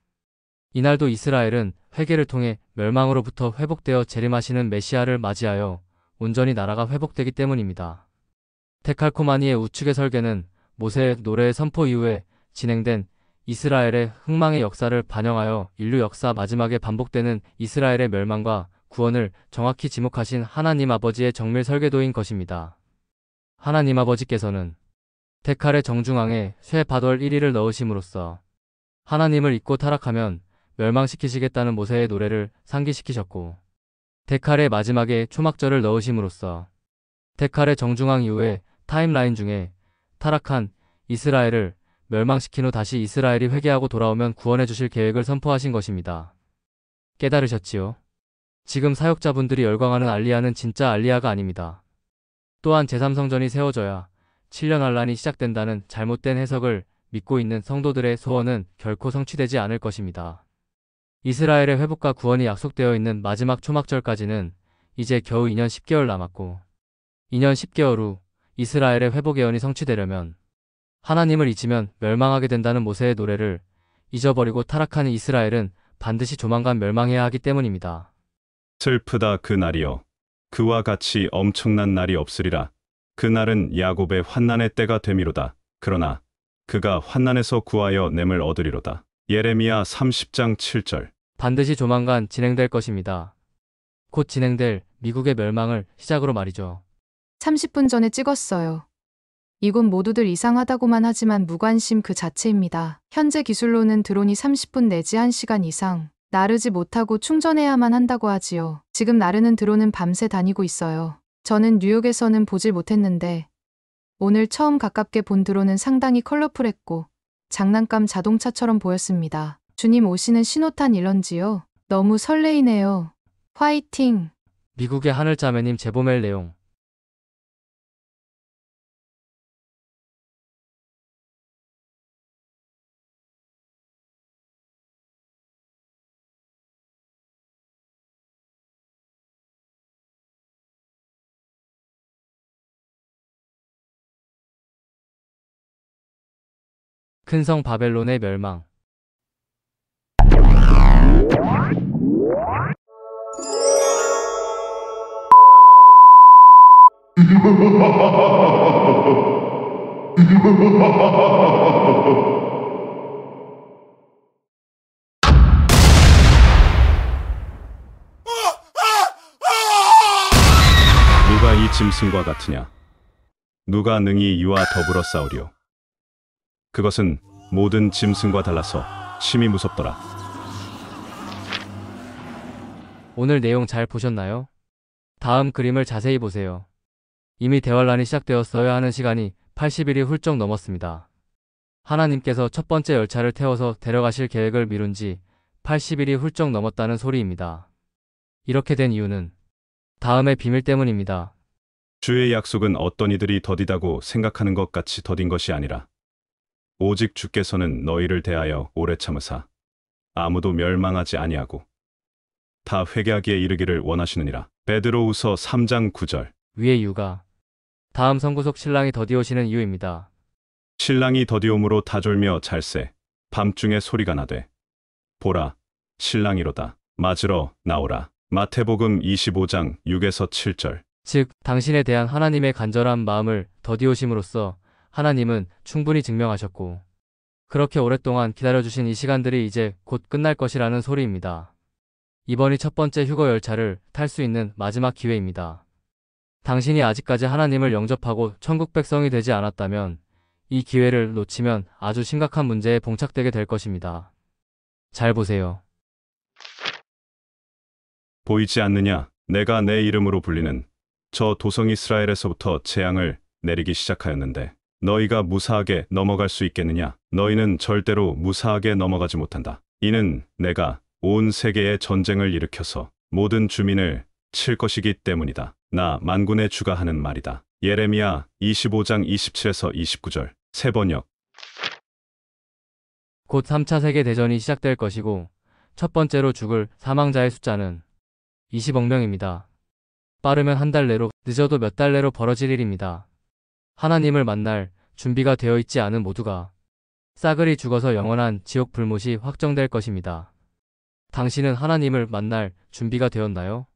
이날도 이스라엘은 회개를 통해 멸망으로부터 회복되어 재림하시는 메시아를 맞이하여 온전히 나라가 회복되기 때문입니다. 데칼코마니의 우측의 설계는 모세의 노래의 선포 이후에 진행된 이스라엘의 흥망의 역사를 반영하여 인류 역사 마지막에 반복되는 이스라엘의 멸망과 구원을 정확히 지목하신 하나님 아버지의 정밀 설계도인 것입니다. 하나님 아버지께서는 데칼의 정중앙에 쇠 바돌 1위를 넣으심으로써 하나님을 잊고 타락하면 멸망시키시겠다는 모세의 노래를 상기시키셨고, 데칼의 마지막에 초막절을 넣으심으로써 데칼의 정중앙 이후에 타임라인 중에 타락한 이스라엘을 멸망시킨 후 다시 이스라엘이 회개하고 돌아오면 구원해 주실 계획을 선포하신 것입니다. 깨달으셨지요? 지금 사역자분들이 열광하는 알리야는 진짜 알리야가 아닙니다. 또한 제3성전이 세워져야 7년 환란이 시작된다는 잘못된 해석을 믿고 있는 성도들의 소원은 결코 성취되지 않을 것입니다. 이스라엘의 회복과 구원이 약속되어 있는 마지막 초막절까지는 이제 겨우 2년 10개월 남았고, 2년 10개월 후 이스라엘의 회복 예언이 성취되려면 하나님을 잊으면 멸망하게 된다는 모세의 노래를 잊어버리고 타락한 이스라엘은 반드시 조만간 멸망해야 하기 때문입니다. 슬프다 그 날이여. 그와 같이 엄청난 날이 없으리라. 그 날은 야곱의 환난의 때가 되미로다. 그러나 그가 환난에서 구하여 냄을 얻으리로다. 예레미야 30장 7절. 반드시 조만간 진행될 것입니다. 곧 진행될 미국의 멸망을 시작으로 말이죠. 30분 전에 찍었어요. 이건 모두들 이상하다고만 하지만 무관심 그 자체입니다. 현재 기술로는 드론이 30분 내지 1시간 이상 나르지 못하고 충전해야만 한다고 하지요. 지금 나르는 드론은 밤새 다니고 있어요. 저는 뉴욕에서는 보질 못했는데 오늘 처음 가깝게 본 드론은 상당히 컬러풀했고 장난감 자동차처럼 보였습니다. 주님 오시는 신호탄 일런지요? 너무 설레이네요. 화이팅! 미국의 하늘자매님 제보메일 내용. 큰 성 바벨론의 멸망. 누가 이 짐승과 같으냐? 누가 능히 이와 더불어 싸우리요? 그것은 모든 짐승과 달라서 심히 무섭더라. 오늘 내용 잘 보셨나요? 다음 그림을 자세히 보세요. 이미 대환란이 시작되었어야 하는 시간이 80일이 훌쩍 넘었습니다. 하나님께서 첫 번째 열차를 태워서 데려가실 계획을 미룬 지 80일이 훌쩍 넘었다는 소리입니다. 이렇게 된 이유는 다음의 비밀 때문입니다. 주의 약속은 어떤 이들이 더디다고 생각하는 것 같이 더딘 것이 아니라 오직 주께서는 너희를 대하여 오래 참으사 아무도 멸망하지 아니하고 다 회개하기에 이르기를 원하시느니라. 베드로후서 3장 9절. 위의 이유가 다음 성구속 신랑이 더디오시는 이유입니다. 신랑이 더디옴으로 다 졸며 잘세 밤중에 소리가 나되 보라 신랑이로다 맞으러 나오라. 마태복음 25장 6에서 7절. 즉 당신에 대한 하나님의 간절한 마음을 더디오심으로써 하나님은 충분히 증명하셨고 그렇게 오랫동안 기다려주신 이 시간들이 이제 곧 끝날 것이라는 소리입니다. 이번이 첫 번째 휴거 열차를 탈 수 있는 마지막 기회입니다. 당신이 아직까지 하나님을 영접하고 천국 백성이 되지 않았다면 이 기회를 놓치면 아주 심각한 문제에 봉착되게 될 것입니다. 잘 보세요. 보이지 않느냐? 내가 내 이름으로 불리는 저 도성 이스라엘에서부터 재앙을 내리기 시작하였는데 너희가 무사하게 넘어갈 수 있겠느냐? 너희는 절대로 무사하게 넘어가지 못한다. 이는 내가 온 세계에 전쟁을 일으켜서 모든 주민을 칠 것이기 때문이다. 나 만군의 주가 하는 말이다. 예레미야 25장 27에서 29절. 새 번역. 곧 3차 세계대전이 시작될 것이고 첫 번째로 죽을 사망자의 숫자는 20억 명입니다. 빠르면 한 달 내로, 늦어도 몇 달 내로 벌어질 일입니다. 하나님을 만날 준비가 되어 있지 않은 모두가 싸그리 죽어서 영원한 지옥 불못이 확정될 것입니다. 당신은 하나님을 만날 준비가 되었나요?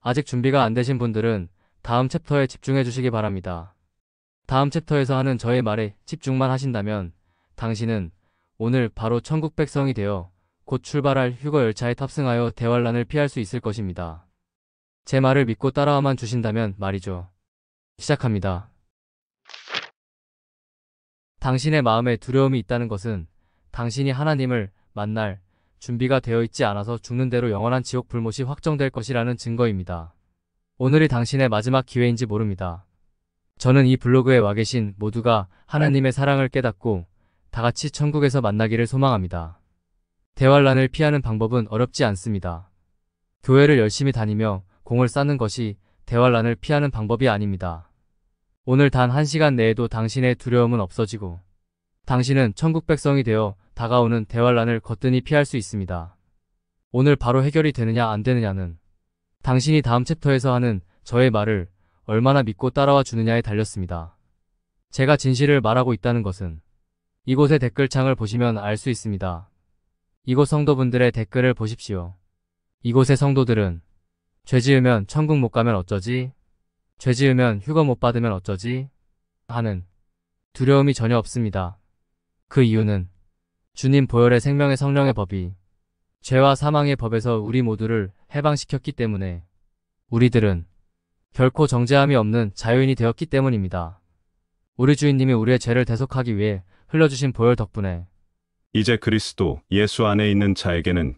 아직 준비가 안 되신 분들은 다음 챕터에 집중해 주시기 바랍니다. 다음 챕터에서 하는 저의 말에 집중만 하신다면 당신은 오늘 바로 천국 백성이 되어 곧 출발할 휴거 열차에 탑승하여 대환란을 피할 수 있을 것입니다. 제 말을 믿고 따라와만 주신다면 말이죠. 시작합니다. 당신의 마음에 두려움이 있다는 것은 당신이 하나님을 만날 준비가 되어 있지 않아서 죽는 대로 영원한 지옥 불못이 확정될 것이라는 증거입니다. 오늘이 당신의 마지막 기회인지 모릅니다. 저는 이 블로그에 와 계신 모두가 하나님의 사랑을 깨닫고 다 같이 천국에서 만나기를 소망합니다. 대환란을 피하는 방법은 어렵지 않습니다. 교회를 열심히 다니며 공을 쌓는 것이 대환란을 피하는 방법이 아닙니다. 오늘 단 1시간 내에도 당신의 두려움은 없어지고 당신은 천국 백성이 되어 다가오는 대환란을 거뜬히 피할 수 있습니다. 오늘 바로 해결이 되느냐 안 되느냐는 당신이 다음 챕터에서 하는 저의 말을 얼마나 믿고 따라와 주느냐에 달렸습니다. 제가 진실을 말하고 있다는 것은 이곳의 댓글창을 보시면 알 수 있습니다. 이곳 성도분들의 댓글을 보십시오. 이곳의 성도들은 죄 지으면 천국 못 가면 어쩌지? 죄 지으면 휴거 못 받으면 어쩌지? 하는 두려움이 전혀 없습니다. 그 이유는 주님 보혈의 생명의 성령의 법이 죄와 사망의 법에서 우리 모두를 해방시켰기 때문에 우리들은 결코 정죄함이 없는 자유인이 되었기 때문입니다. 우리 주인님이 우리의 죄를 대속하기 위해 흘려주신 보혈 덕분에 이제 그리스도 예수 안에 있는 자에게는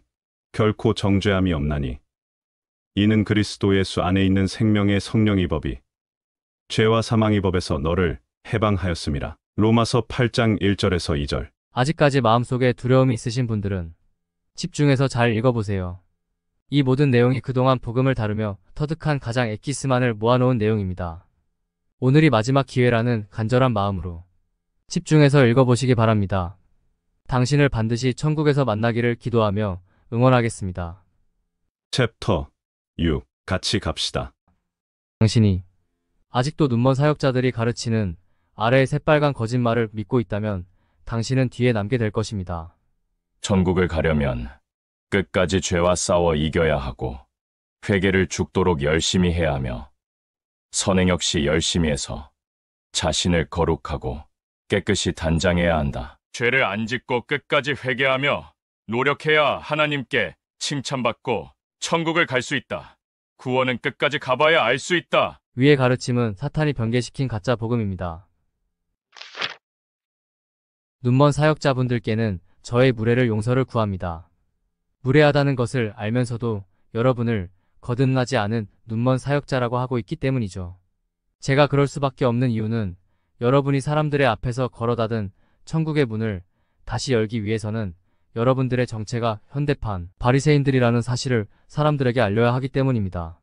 결코 정죄함이 없나니 이는 그리스도 예수 안에 있는 생명의 성령의 법이 죄와 사망의 법에서 너를 해방하였음이라. 로마서 8장 1절에서 2절. 아직까지 마음속에 두려움이 있으신 분들은 집중해서 잘 읽어보세요. 이 모든 내용이 그동안 복음을 다루며 터득한 가장 엑기스만을 모아놓은 내용입니다. 오늘이 마지막 기회라는 간절한 마음으로 집중해서 읽어보시기 바랍니다. 당신을 반드시 천국에서 만나기를 기도하며 응원하겠습니다. 챕터 6. 같이 갑시다. 당신이 아직도 눈먼 사역자들이 가르치는 아래의 새빨간 거짓말을 믿고 있다면 당신은 뒤에 남게 될 것입니다. 천국을 가려면 끝까지 죄와 싸워 이겨야 하고 회개를 죽도록 열심히 해야 하며 선행 역시 열심히 해서 자신을 거룩하고 깨끗이 단장해야 한다. 죄를 안 짓고 끝까지 회개하며 노력해야 하나님께 칭찬받고 천국을 갈 수 있다. 구원은 끝까지 가봐야 알 수 있다. 위의 가르침은 사탄이 변개시킨 가짜 복음입니다. 눈먼 사역자분들께는 저의 무례를 용서를 구합니다. 무례하다는 것을 알면서도 여러분을 거듭나지 않은 눈먼 사역자라고 하고 있기 때문이죠. 제가 그럴 수밖에 없는 이유는 여러분이 사람들의 앞에서 걸어 닫은 천국의 문을 다시 열기 위해서는 여러분들의 정체가 현대판 바리새인들이라는 사실을 사람들에게 알려야 하기 때문입니다.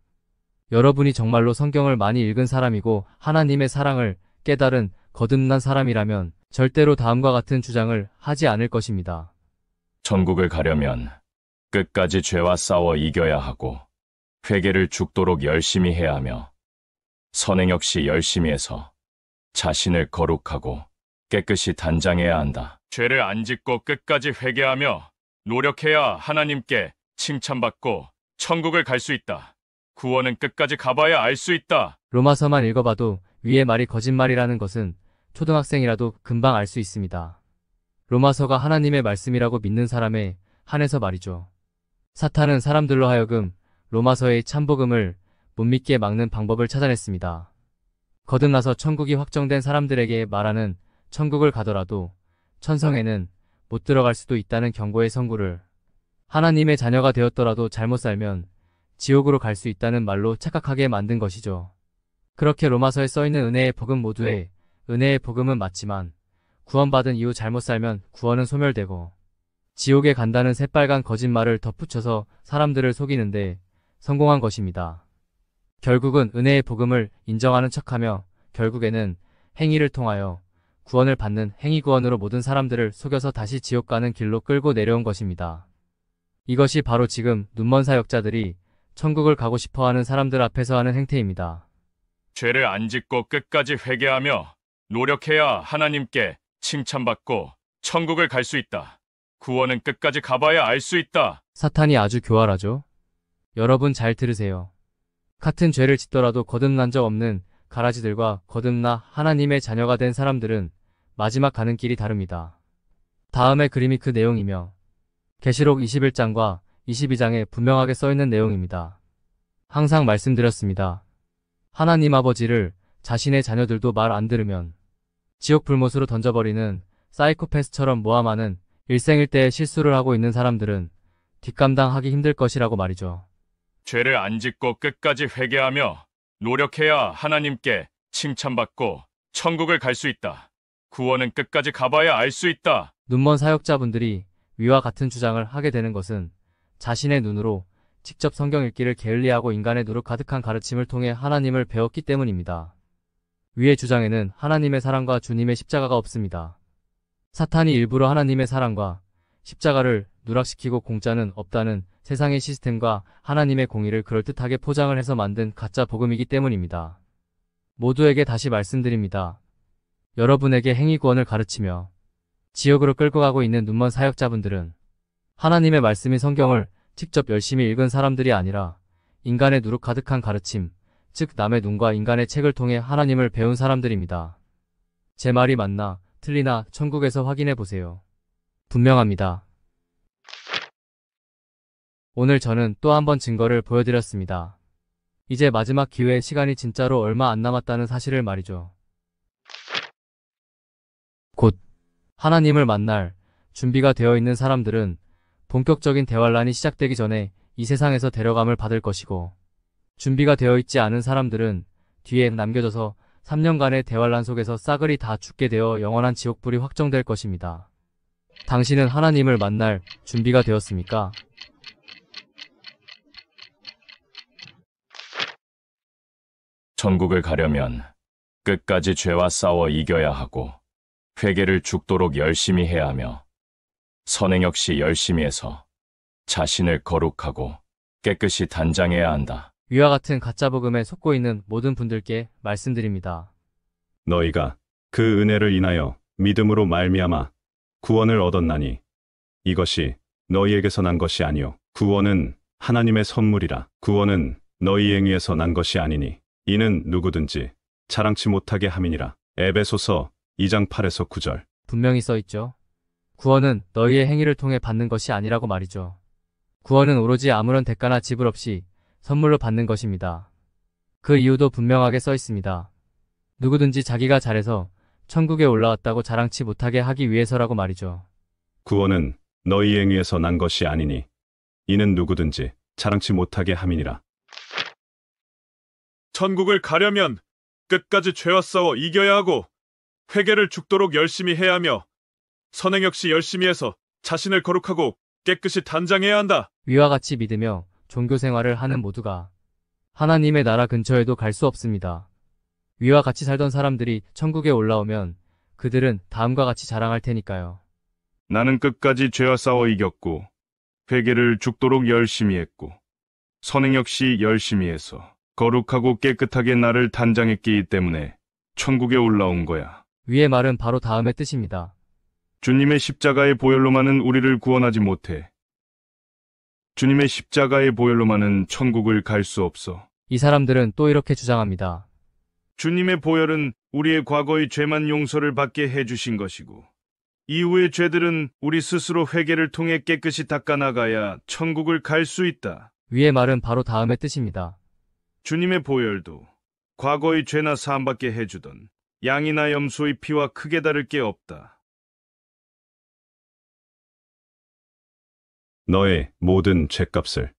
여러분이 정말로 성경을 많이 읽은 사람이고 하나님의 사랑을 깨달은 거듭난 사람이라면 절대로 다음과 같은 주장을 하지 않을 것입니다. 천국을 가려면 끝까지 죄와 싸워 이겨야 하고 회개를 죽도록 열심히 해야 하며 선행 역시 열심히 해서 자신을 거룩하고 깨끗이 단장해야 한다. 죄를 안 짓고 끝까지 회개하며 노력해야 하나님께 칭찬받고 천국을 갈 수 있다. 구원은 끝까지 가봐야 알 수 있다. 로마서만 읽어봐도 위의 말이 거짓말이라는 것은 초등학생이라도 금방 알 수 있습니다. 로마서가 하나님의 말씀이라고 믿는 사람에 한해서 말이죠. 사탄은 사람들로 하여금 로마서의 참복음을 못 믿게 막는 방법을 찾아냈습니다. 거듭나서 천국이 확정된 사람들에게 말하는 천국을 가더라도 천성에는 못 들어갈 수도 있다는 경고의 선구를 하나님의 자녀가 되었더라도 잘못 살면 지옥으로 갈 수 있다는 말로 착각하게 만든 것이죠. 그렇게 로마서에 써있는 은혜의 복음 모두에 은혜의 복음은 맞지만 구원받은 이후 잘못 살면 구원은 소멸되고 지옥에 간다는 새빨간 거짓말을 덧붙여서 사람들을 속이는데 성공한 것입니다. 결국은 은혜의 복음을 인정하는 척하며 결국에는 행위를 통하여 구원을 받는 행위 구원으로 모든 사람들을 속여서 다시 지옥 가는 길로 끌고 내려온 것입니다. 이것이 바로 지금 눈먼 사역자들이 천국을 가고 싶어하는 사람들 앞에서 하는 행태입니다. 죄를 안 짓고 끝까지 회개하며 노력해야 하나님께 칭찬받고 천국을 갈 수 있다. 구원은 끝까지 가봐야 알 수 있다. 사탄이 아주 교활하죠? 여러분 잘 들으세요. 같은 죄를 짓더라도 거듭난 적 없는 가라지들과 거듭나 하나님의 자녀가 된 사람들은 마지막 가는 길이 다릅니다. 다음의 그림이 그 내용이며 계시록 21장과 22장에 분명하게 써있는 내용입니다. 항상 말씀드렸습니다. 하나님 아버지를 자신의 자녀들도 말 안 들으면 지옥 불못으로 던져버리는 사이코패스처럼 모함하는 일생일대의 실수를 하고 있는 사람들은 뒷감당하기 힘들 것이라고 말이죠. 죄를 안 짓고 끝까지 회개하며 노력해야 하나님께 칭찬받고 천국을 갈 수 있다. 구원은 끝까지 가봐야 알 수 있다. 눈먼 사역자분들이 위와 같은 주장을 하게 되는 것은 자신의 눈으로 직접 성경 읽기를 게을리하고 인간의 누룩 가득한 가르침을 통해 하나님을 배웠기 때문입니다. 위의 주장에는 하나님의 사랑과 주님의 십자가가 없습니다. 사탄이 일부러 하나님의 사랑과 십자가를 누락시키고 공짜는 없다는 세상의 시스템과 하나님의 공의를 그럴듯하게 포장을 해서 만든 가짜 복음이기 때문입니다. 모두에게 다시 말씀드립니다. 여러분에게 행위 구원을 가르치며 지옥으로 끌고 가고 있는 눈먼 사역자분들은 하나님의 말씀인 성경을 직접 열심히 읽은 사람들이 아니라 인간의 누룩 가득한 가르침, 즉 남의 눈과 인간의 책을 통해 하나님을 배운 사람들입니다. 제 말이 맞나 틀리나 천국에서 확인해 보세요. 분명합니다. 오늘 저는 또 한 번 증거를 보여드렸습니다. 이제 마지막 기회의 시간이 진짜로 얼마 안 남았다는 사실을 말이죠. 곧 하나님을 만날 준비가 되어 있는 사람들은 본격적인 대환란이 시작되기 전에 이 세상에서 데려감을 받을 것이고, 준비가 되어 있지 않은 사람들은 뒤에 남겨져서 3년간의 대환란 속에서 싸그리 다 죽게 되어 영원한 지옥불이 확정될 것입니다. 당신은 하나님을 만날 준비가 되었습니까? 천국을 가려면 끝까지 죄와 싸워 이겨야 하고 회개를 죽도록 열심히 해야 하며 선행 역시 열심히 해서 자신을 거룩하고 깨끗이 단장해야 한다. 위와 같은 가짜복음에 속고 있는 모든 분들께 말씀드립니다. 너희가 그 은혜를 인하여 믿음으로 말미암아 구원을 얻었나니 이것이 너희에게서 난 것이 아니요 구원은 하나님의 선물이라. 구원은 너희 행위에서 난 것이 아니니 이는 누구든지 자랑치 못하게 함이니라. 에베소서 2장 8에서 9절. 분명히 써있죠. 구원은 너희의 행위를 통해 받는 것이 아니라고 말이죠. 구원은 오로지 아무런 대가나 지불 없이 선물로 받는 것입니다. 그 이유도 분명하게 써 있습니다. 누구든지 자기가 잘해서 천국에 올라왔다고 자랑치 못하게 하기 위해서라고 말이죠. 구원은 너희 행위에서 난 것이 아니니 이는 누구든지 자랑치 못하게 함이니라. 천국을 가려면 끝까지 죄와 싸워 이겨야 하고 회개를 죽도록 열심히 해야 하며 선행 역시 열심히 해서 자신을 거룩하고 깨끗이 단장해야 한다. 위와 같이 믿으며 종교 생활을 하는 모두가 하나님의 나라 근처에도 갈 수 없습니다. 위와 같이 살던 사람들이 천국에 올라오면 그들은 다음과 같이 자랑할 테니까요. 나는 끝까지 죄와 싸워 이겼고 회개를 죽도록 열심히 했고 선행 역시 열심히 해서 거룩하고 깨끗하게 나를 단장했기 때문에 천국에 올라온 거야. 위의 말은 바로 다음의 뜻입니다. 주님의 십자가의 보혈로만은 우리를 구원하지 못해. 주님의 십자가의 보혈로만은 천국을 갈 수 없어. 이 사람들은 또 이렇게 주장합니다. 주님의 보혈은 우리의 과거의 죄만 용서를 받게 해주신 것이고 이후의 죄들은 우리 스스로 회개를 통해 깨끗이 닦아나가야 천국을 갈 수 있다. 위의 말은 바로 다음의 뜻입니다. 주님의 보혈도 과거의 죄나 사함받게 해주던 양이나 염소의 피와 크게 다를 게 없다. 너의 모든 죄값을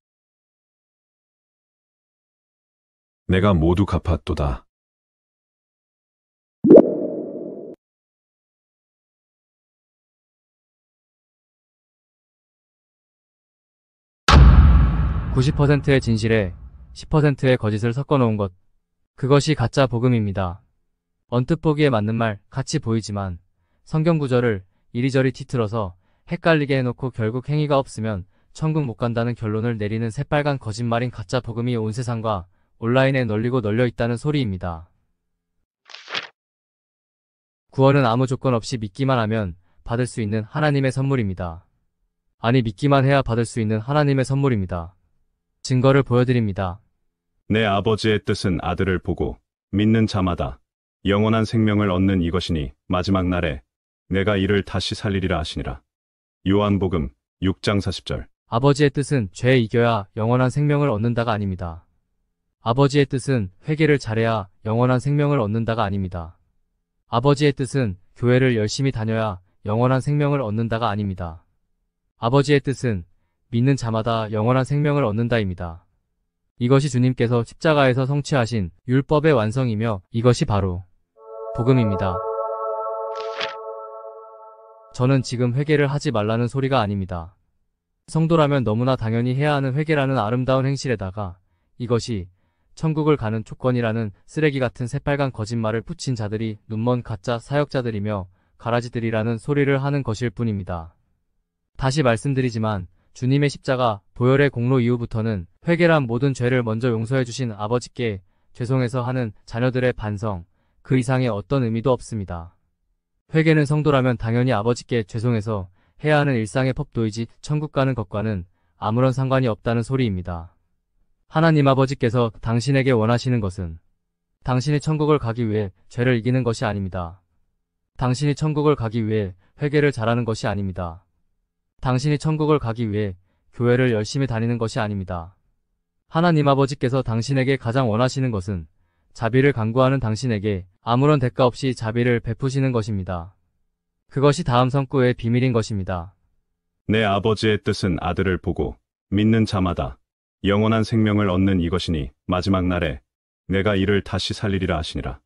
내가 모두 갚았도다. (90%의) 진실에 (10%의) 거짓을 섞어 놓은 것, 그것이 가짜 복음입니다. 언뜻 보기에 맞는 말 같이 보이지만 성경 구절을 이리저리 뒤틀어서 헷갈리게 해놓고 결국 행위가 없으면 천국 못 간다는 결론을 내리는 새빨간 거짓말인 가짜 복음이 온 세상과 온라인에 널리고 널려 있다는 소리입니다. 구원은 아무 조건 없이 믿기만 하면 받을 수 있는 하나님의 선물입니다. 아니, 믿기만 해야 받을 수 있는 하나님의 선물입니다. 증거를 보여드립니다. 내 아버지의 뜻은 아들을 보고 믿는 자마다 영원한 생명을 얻는 이것이니 마지막 날에 내가 이를 다시 살리리라 하시니라. 요한복음 6장 40절. 아버지의 뜻은 죄에 이겨야 영원한 생명을 얻는다가 아닙니다. 아버지의 뜻은 회개를 잘해야 영원한 생명을 얻는다가 아닙니다. 아버지의 뜻은 교회를 열심히 다녀야 영원한 생명을 얻는다가 아닙니다. 아버지의 뜻은 믿는 자마다 영원한 생명을 얻는다입니다. 이것이 주님께서 십자가에서 성취하신 율법의 완성이며 이것이 바로 복음입니다. 저는 지금 회개를 하지 말라는 소리가 아닙니다. 성도라면 너무나 당연히 해야 하는 회개라는 아름다운 행실에다가 이것이 천국을 가는 조건이라는 쓰레기 같은 새빨간 거짓말을 붙인 자들이 눈먼 가짜 사역자들이며 가라지들이라는 소리를 하는 것일 뿐입니다. 다시 말씀드리지만 주님의 십자가 보혈의 공로 이후부터는 회개란 모든 죄를 먼저 용서해 주신 아버지께 죄송해서 하는 자녀들의 반성, 그 이상의 어떤 의미도 없습니다. 회개는 성도라면 당연히 아버지께 죄송해서 해야 하는 일상의 법도이지 천국 가는 것과는 아무런 상관이 없다는 소리입니다. 하나님 아버지께서 당신에게 원하시는 것은 당신이 천국을 가기 위해 죄를 이기는 것이 아닙니다. 당신이 천국을 가기 위해 회개를 잘하는 것이 아닙니다. 당신이 천국을 가기 위해 교회를 열심히 다니는 것이 아닙니다. 하나님 아버지께서 당신에게 가장 원하시는 것은 자비를 간구하는 당신에게 아무런 대가 없이 자비를 베푸시는 것입니다. 그것이 다음 성구의 비밀인 것입니다. 내 아버지의 뜻은 아들을 보고 믿는 자마다 영원한 생명을 얻는 이것이니 마지막 날에 내가 이를 다시 살리리라 하시니라.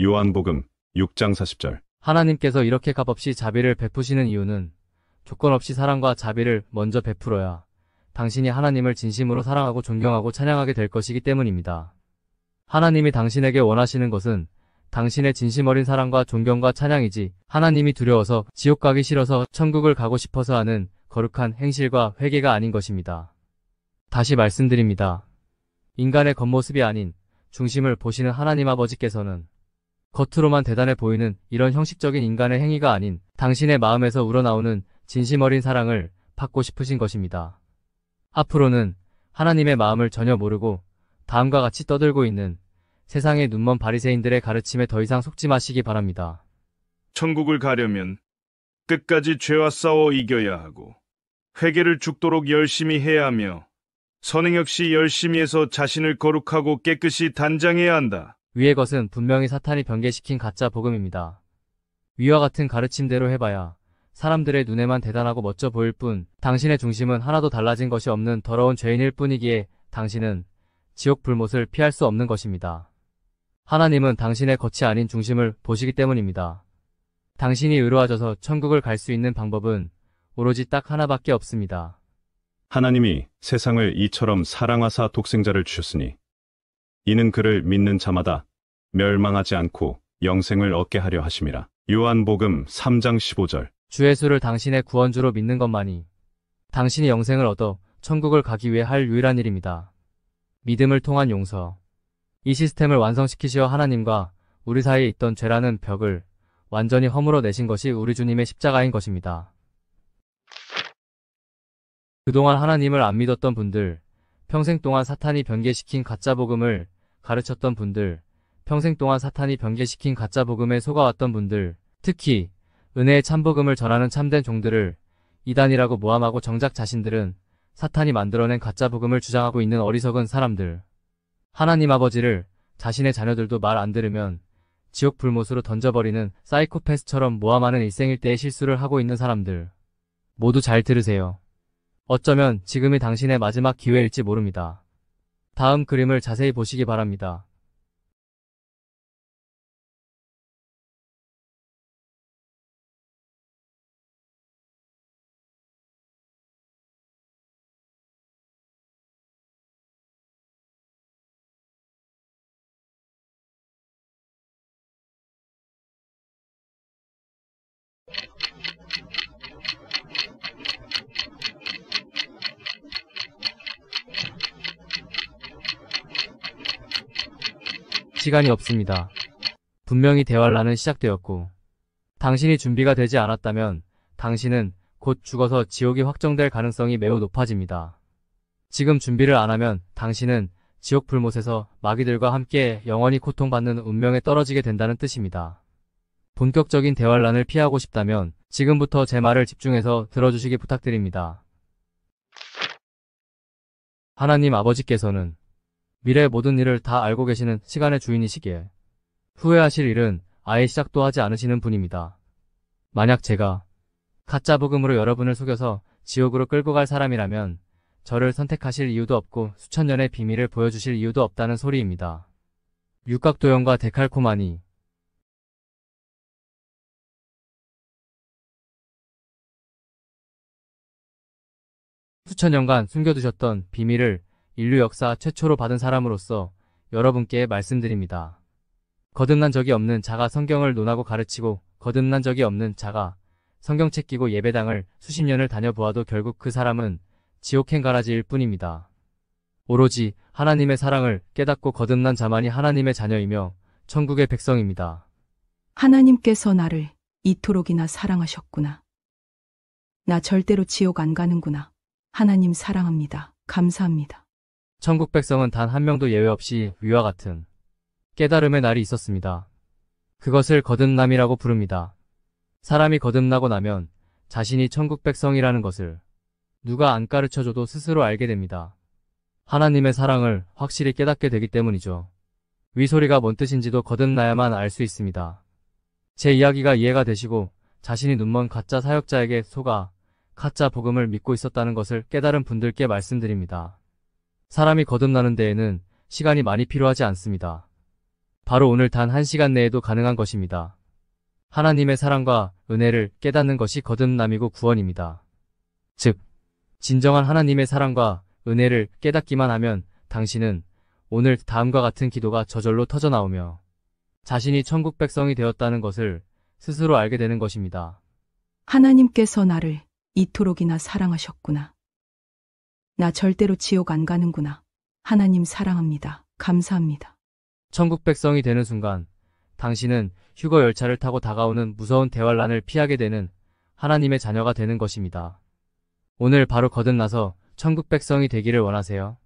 요한복음 6장 40절. 하나님께서 이렇게 값없이 자비를 베푸시는 이유는 조건 없이 사랑과 자비를 먼저 베풀어야 당신이 하나님을 진심으로 사랑하고 존경하고 찬양하게 될 것이기 때문입니다. 하나님이 당신에게 원하시는 것은 당신의 진심 어린 사랑과 존경과 찬양이지 하나님이 두려워서 지옥 가기 싫어서 천국을 가고 싶어서 하는 거룩한 행실과 회개가 아닌 것입니다. 다시 말씀드립니다. 인간의 겉모습이 아닌 중심을 보시는 하나님 아버지께서는 겉으로만 대단해 보이는 이런 형식적인 인간의 행위가 아닌 당신의 마음에서 우러나오는 진심 어린 사랑을 받고 싶으신 것입니다. 앞으로는 하나님의 마음을 전혀 모르고 다음과 같이 떠들고 있는 세상의 눈먼 바리새인들의 가르침에 더 이상 속지 마시기 바랍니다. 천국을 가려면 끝까지 죄와 싸워 이겨야 하고 회개를 죽도록 열심히 해야 하며 선행 역시 열심히 해서 자신을 거룩하고 깨끗이 단장해야 한다. 위의 것은 분명히 사탄이 변개시킨 가짜 복음입니다. 위와 같은 가르침대로 해봐야 사람들의 눈에만 대단하고 멋져 보일 뿐 당신의 중심은 하나도 달라진 것이 없는 더러운 죄인일 뿐이기에 당신은 지옥 불못을 피할 수 없는 것입니다. 하나님은 당신의 겉이 아닌 중심을 보시기 때문입니다. 당신이 의로워져서 천국을 갈 수 있는 방법은 오로지 딱 하나밖에 없습니다. 하나님이 세상을 이처럼 사랑하사 독생자를 주셨으니 이는 그를 믿는 자마다 멸망하지 않고 영생을 얻게 하려 하심이라. 요한복음 3장 15절. 주 예수를 당신의 구원주로 믿는 것만이 당신이 영생을 얻어 천국을 가기 위해 할 유일한 일입니다. 믿음을 통한 용서. 이 시스템을 완성시키시어 하나님과 우리 사이에 있던 죄라는 벽을 완전히 허물어 내신 것이 우리 주님의 십자가인 것입니다. 그동안 하나님을 안 믿었던 분들, 평생 동안 사탄이 변개시킨 가짜 복음을 가르쳤던 분들, 평생 동안 사탄이 변개시킨 가짜 복음에 속아왔던 분들, 특히 은혜의 참복음을 전하는 참된 종들을 이단이라고 모함하고 정작 자신들은 사탄이 만들어낸 가짜 복음을 주장하고 있는 어리석은 사람들. 하나님 아버지를 자신의 자녀들도 말 안 들으면 지옥 불못으로 던져버리는 사이코패스처럼 모함하는 일생일대의 실수를 하고 있는 사람들. 모두 잘 들으세요. 어쩌면 지금이 당신의 마지막 기회일지 모릅니다. 다음 그림을 자세히 보시기 바랍니다. 시간이 없습니다. 분명히 대환란은 시작되었고, 당신이 준비가 되지 않았다면 당신은 곧 죽어서 지옥이 확정될 가능성이 매우 높아집니다. 지금 준비를 안 하면 당신은 지옥 불못에서 마귀들과 함께 영원히 고통받는 운명에 떨어지게 된다는 뜻입니다. 본격적인 대환란을 피하고 싶다면 지금부터 제 말을 집중해서 들어주시기 부탁드립니다. 하나님 아버지께서는 미래의 모든 일을 다 알고 계시는 시간의 주인이시기에 후회하실 일은 아예 시작도 하지 않으시는 분입니다. 만약 제가 가짜 복음으로 여러분을 속여서 지옥으로 끌고 갈 사람이라면 저를 선택하실 이유도 없고 수천 년의 비밀을 보여주실 이유도 없다는 소리입니다. 육각도형과 데칼코마니. 수천 년간 숨겨두셨던 비밀을 인류 역사 최초로 받은 사람으로서 여러분께 말씀드립니다. 거듭난 적이 없는 자가 성경을 논하고 가르치고 거듭난 적이 없는 자가 성경책 끼고 예배당을 수십 년을 다녀보아도 결국 그 사람은 지옥행 가라지일 뿐입니다. 오로지 하나님의 사랑을 깨닫고 거듭난 자만이 하나님의 자녀이며 천국의 백성입니다. 하나님께서 나를 이토록이나 사랑하셨구나. 나 절대로 지옥 안 가는구나. 하나님 사랑합니다. 감사합니다. 천국 백성은 단 한 명도 예외 없이 위와 같은 깨달음의 날이 있었습니다. 그것을 거듭남이라고 부릅니다. 사람이 거듭나고 나면 자신이 천국 백성이라는 것을 누가 안 가르쳐줘도 스스로 알게 됩니다. 하나님의 사랑을 확실히 깨닫게 되기 때문이죠. 위 소리가 뭔 뜻인지도 거듭나야만 알 수 있습니다. 제 이야기가 이해가 되시고 자신이 눈먼 가짜 사역자에게 속아 가짜 복음을 믿고 있었다는 것을 깨달은 분들께 말씀드립니다. 사람이 거듭나는 데에는 시간이 많이 필요하지 않습니다. 바로 오늘 단 1시간 내에도 가능한 것입니다. 하나님의 사랑과 은혜를 깨닫는 것이 거듭남이고 구원입니다. 즉, 진정한 하나님의 사랑과 은혜를 깨닫기만 하면 당신은 오늘 다음과 같은 기도가 저절로 터져나오며 자신이 천국 백성이 되었다는 것을 스스로 알게 되는 것입니다. 하나님께서 나를 이토록이나 사랑하셨구나. 나 절대로 지옥 안 가는구나. 하나님 사랑합니다. 감사합니다. 천국 백성이 되는 순간 당신은 휴거 열차를 타고 다가오는 무서운 대환란을 피하게 되는 하나님의 자녀가 되는 것입니다. 오늘 바로 거듭나서 천국 백성이 되기를 원하세요?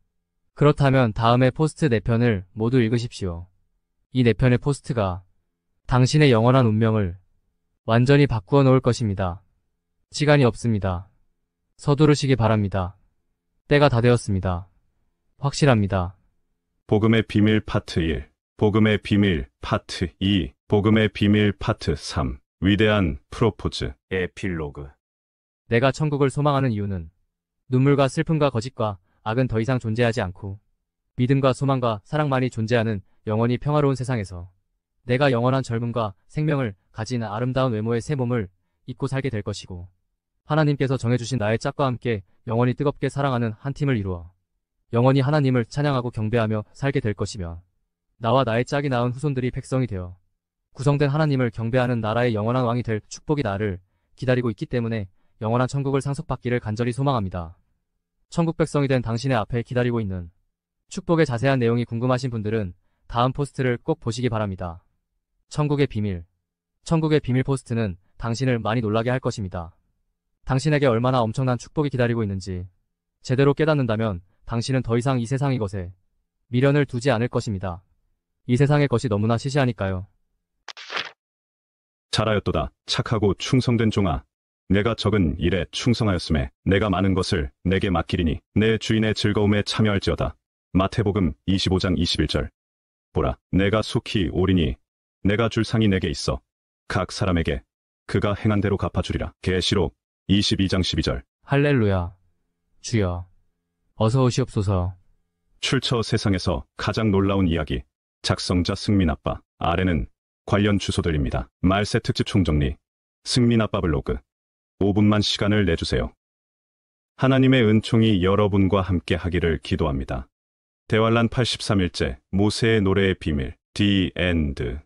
그렇다면 다음에 포스트 4편을 모두 읽으십시오. 이 4편의 포스트가 당신의 영원한 운명을 완전히 바꾸어 놓을 것입니다. 시간이 없습니다. 서두르시기 바랍니다. 때가 다 되었습니다. 확실합니다. 복음의 비밀 파트 1, 복음의 비밀 파트 2, 복음의 비밀 파트 3, 위대한 프로포즈, 에필로그. 내가 천국을 소망하는 이유는 눈물과 슬픔과 거짓과 악은 더 이상 존재하지 않고 믿음과 소망과 사랑만이 존재하는 영원히 평화로운 세상에서 내가 영원한 젊음과 생명을 가진 아름다운 외모의 새 몸을 입고 살게 될 것이고 하나님께서 정해주신 나의 짝과 함께 영원히 뜨겁게 사랑하는 한 팀을 이루어 영원히 하나님을 찬양하고 경배하며 살게 될 것이며 나와 나의 짝이 낳은 후손들이 백성이 되어 구성된 하나님을 경배하는 나라의 영원한 왕이 될 축복이 나를 기다리고 있기 때문에 영원한 천국을 상속받기를 간절히 소망합니다. 천국 백성이 된 당신의 앞에 기다리고 있는 축복의 자세한 내용이 궁금하신 분들은 다음 포스트를 꼭 보시기 바랍니다. 천국의 비밀. 천국의 비밀 포스트는 당신을 많이 놀라게 할 것입니다. 당신에게 얼마나 엄청난 축복이 기다리고 있는지 제대로 깨닫는다면 당신은 더 이상 이 세상의 것에 미련을 두지 않을 것입니다. 이 세상의 것이 너무나 시시하니까요. 잘하였도다. 착하고 충성된 종아. 내가 적은 일에 충성하였음에 내가 많은 것을 내게 맡기리니 내 주인의 즐거움에 참여할지어다. 마태복음 25장 21절. 보라, 내가 속히 오리니 내가 줄 상이 내게 있어 각 사람에게 그가 행한 대로 갚아주리라. 계시록 22장 12절. 할렐루야. 주여, 어서 오시옵소서. 출처 세상에서 가장 놀라운 이야기. 작성자 승민 아빠. 아래는 관련 주소들입니다. 말세 특집 총정리. 승민 아빠 블로그. 5분만 시간을 내주세요. 하나님의 은총이 여러분과 함께 하기를 기도합니다. 대환란 83일째 모세의 노래의 비밀. The End.